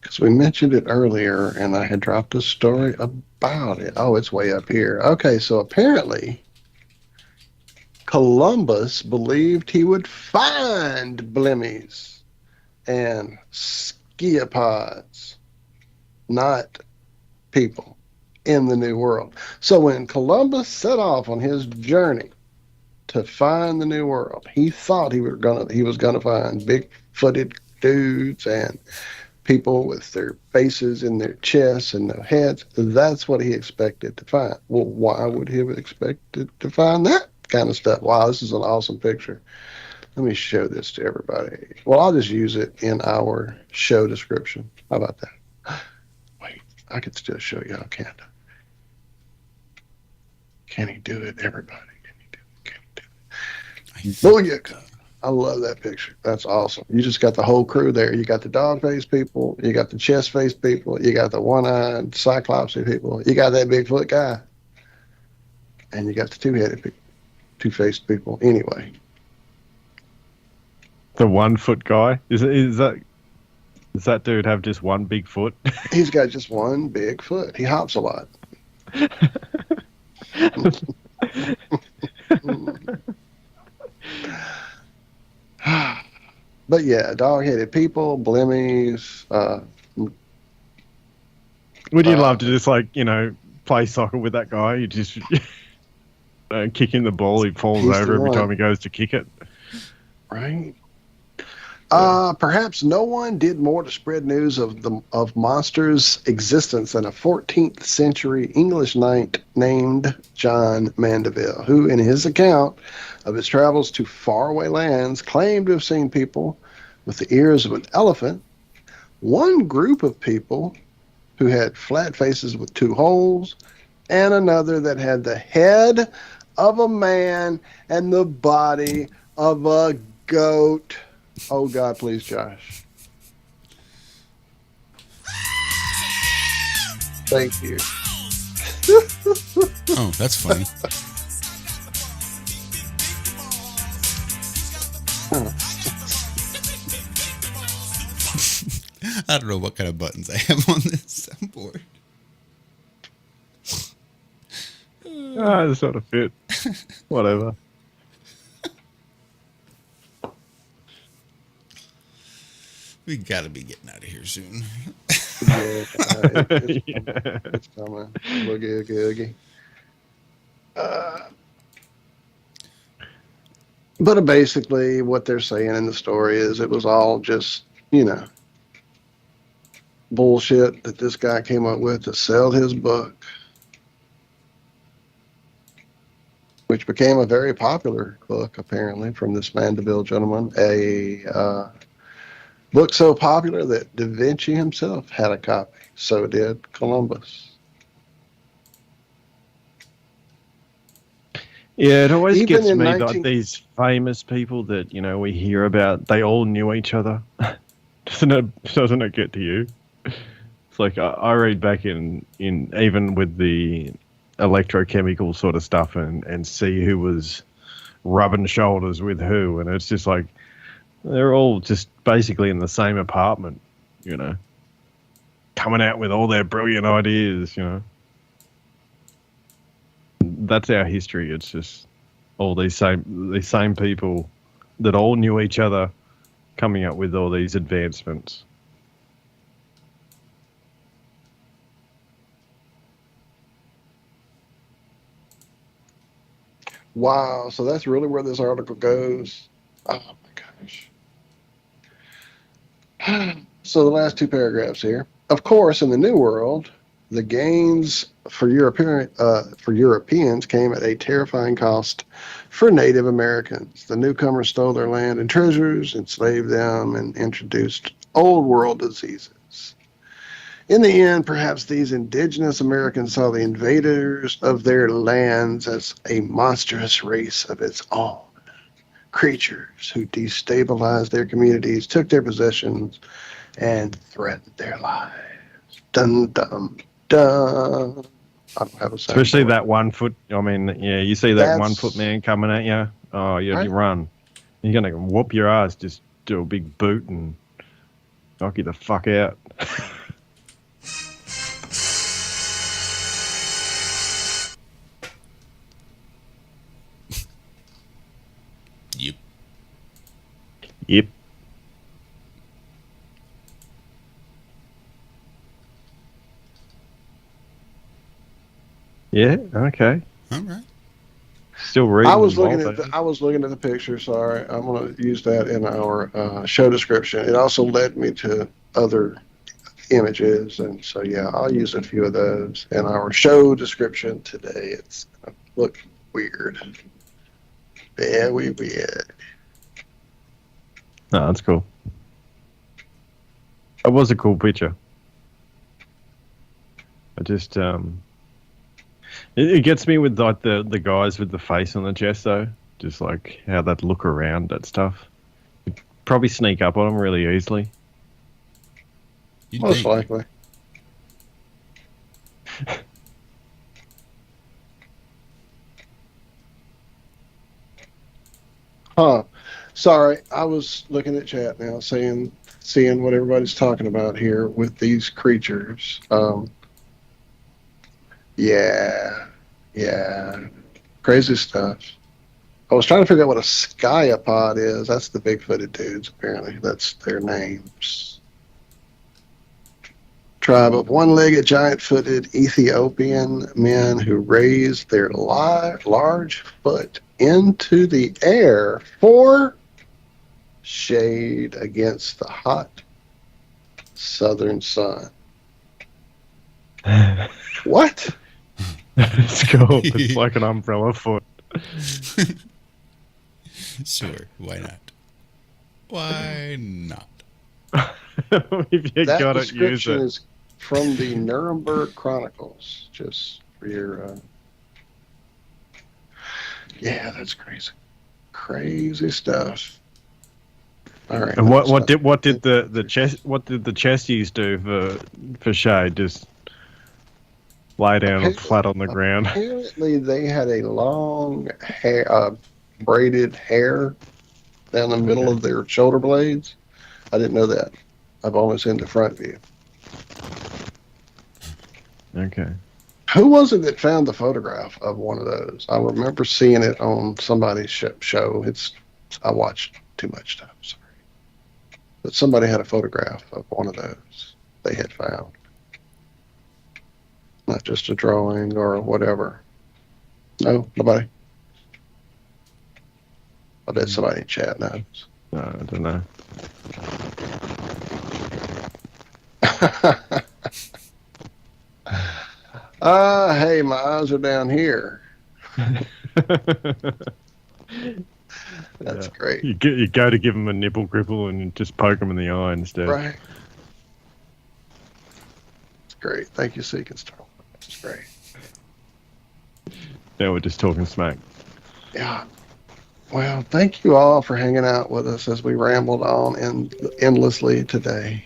Because we mentioned it earlier, and I had dropped a story about it. Oh, it's way up here. Okay, so apparently Columbus believed he would find blemmies and sciapods, not people, in the New World. So when Columbus set off on his journey to find the New World, he thought he was gonna find big-footed dudes and people with their faces in their chests and their heads. That's what he expected to find. Well, why would he have expected to find that kind of stuff? Wow, this is an awesome picture. Let me show this to everybody. Well, I'll just use it in our show description. How about that? Wait, I could still show y'all, can't I? Can he do it, everybody? Booyaka. I love that picture. That's awesome. You just got the whole crew there. You got the dog-faced people. You got the chest-faced people. You got the one-eyed cyclopsy people. You got that Bigfoot guy. And you got the two-headed people. Two-faced people. Anyway. The 1 foot guy? Does that dude have just one big foot? He's got just one big foot. He hops a lot. But yeah, dog-headed people, blemmies. Would you love to just, like, you know, play soccer with that guy? You just kick him the ball, he falls over every time he goes to kick it. Right. Perhaps no one did more to spread news of monsters' existence than a 14th century English knight named John Mandeville, who, in his account of his travels to faraway lands, claimed to have seen people with the ears of an elephant, one group of people who had flat faces with 2 holes, and another that had the head of a man and the body of a goat. Oh, God, please, Josh. Thank you. Oh, that's funny. I don't know what kind of buttons I have on this board. It sort of fit. Whatever. We gotta be getting out of here soon. It's coming. Boogie, oogie. But basically, what they're saying in the story is it was all just, you know, bullshit that this guy came up with to sell his book. which became a very popular book, apparently, from this Mandeville gentleman. A book so popular that Da Vinci himself had a copy. So did Columbus. Yeah, it always Even gets in me 19 like these famous people that we hear about. They all knew each other. Doesn't it get to you? It's like I read back in even with the electrochemical sort of stuff and see who was rubbing shoulders with who, and it's just like they're all just basically in the same apartment, coming out with all their brilliant ideas. That's our history. It's just all these same people that all knew each other coming up with all these advancements. Wow, so that's really where this article goes. Oh my gosh. So the last two paragraphs here. Of course, in the New World, the gains for Europeans came at a terrifying cost for Native Americans. The newcomers stole their land and treasures, enslaved them, and introduced old world diseases. In the end, perhaps these indigenous Americans saw the invaders of their lands as a monstrous race of its own, creatures who destabilized their communities, took their possessions, and threatened their lives. Dun, dun, dun. I don't have a sound. Especially that 1 foot. I mean, yeah, you see that 1 foot man coming at you. Oh, you run. You're gonna whoop your ass. Just do a big boot and knock you the fuck out. Yep. Yeah. Okay. All right. Still reading. I was looking at the picture. Sorry, I'm going to use that in our show description. It also led me to other images, and so yeah, I'll use a few of those in our show description today. It's going to look weird. Very weird. No, that's cool. It was a cool picture. I just it gets me with like the guys with the face on the chest though. Just like how they'd look around at stuff. You'd probably sneak up on them really easily. Most likely. Huh. Sorry, I was looking at chat now, seeing what everybody's talking about here with these creatures. Yeah, crazy stuff. I was trying to figure out what a skyapod is. That's the big-footed dudes, apparently. That's their names. Tribe of one-legged, giant-footed Ethiopian men who raise their large foot into the air for shade against the hot southern sun. What? It's cool. It's like an umbrella foot. Sure, why not? Why not? If you That got it, use description it. is from the Nuremberg Chronicles, just for your... Yeah, that's crazy. Crazy stuff. All right. And what did the chesties do for shade? Just lay down flat on the ground. Apparently, they had a long hair, braided hair down the middle of their shoulder blades. I didn't know that. I've only seen the front view. Okay. Who was it that found the photograph of one of those? I remember seeing it on somebody's show. I watched too much stuff. Sorry. But somebody had a photograph of one of those they had found. Not just a drawing or whatever. No, nobody. I bet somebody in chat knows. No, I don't know. Hey, my eyes are down here. That's great. You go to give them a nipple gripple and just poke them in the eye instead. Right. It's great. Thank you, Seek and Star. It's great. Now we're just talking smack. Yeah. Well, thank you all for hanging out with us as we rambled on endlessly today.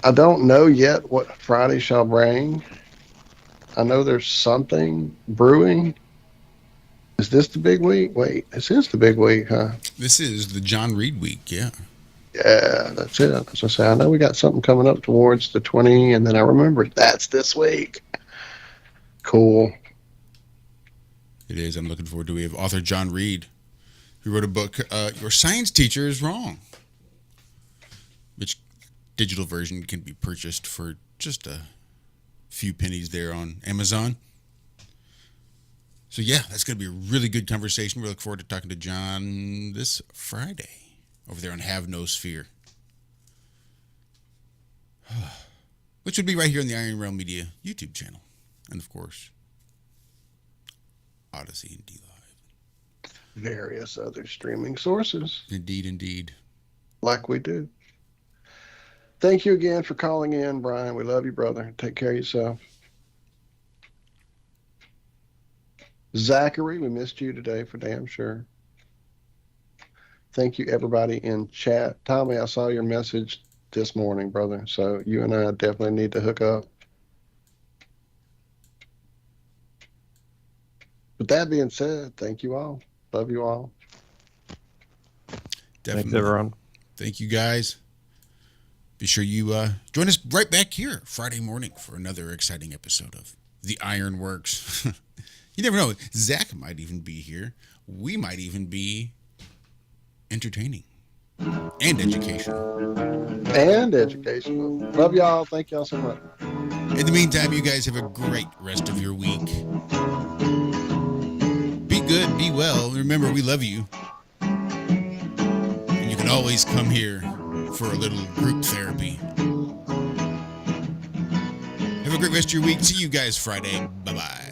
I don't know yet what Friday shall bring. I know there's something brewing. Is this the big week? Wait, this is the big week, huh? This is the John Reed week, yeah. Yeah, that's it. As I say, I know we got something coming up towards the 20, and then I remembered that's this week. Cool. It is. I'm looking forward to it. We have author John Reed, who wrote a book, Your Science Teacher is Wrong, which digital version can be purchased for just a few pennies there on Amazon. So yeah, that's going to be a really good conversation. We look forward to talking to John this Friday over there on Have No Sphere, which would be right here on the Iron Realm Media YouTube channel, and of course, Odyssey and DLive. Various other streaming sources. Indeed. Like we do. Thank you again for calling in, Brian. We love you, brother. Take care of yourself. Zachary, we missed you today for damn sure. Thank you, everybody in chat. Tommy, I saw your message this morning, brother. So you and I definitely need to hook up. With that being said, thank you all. Love you all. Definitely. Thanks, everyone. Thank you, guys. Be sure you join us right back here Friday morning for another exciting episode of The Ironworks. You never know. Zach might even be here. We might even be entertaining and educational. Love y'all. Thank y'all so much. In the meantime, you guys have a great rest of your week. Be good, be well. Remember, we love you. And you can always come here for a little group therapy. Have a great rest of your week. See you guys Friday. Bye-bye.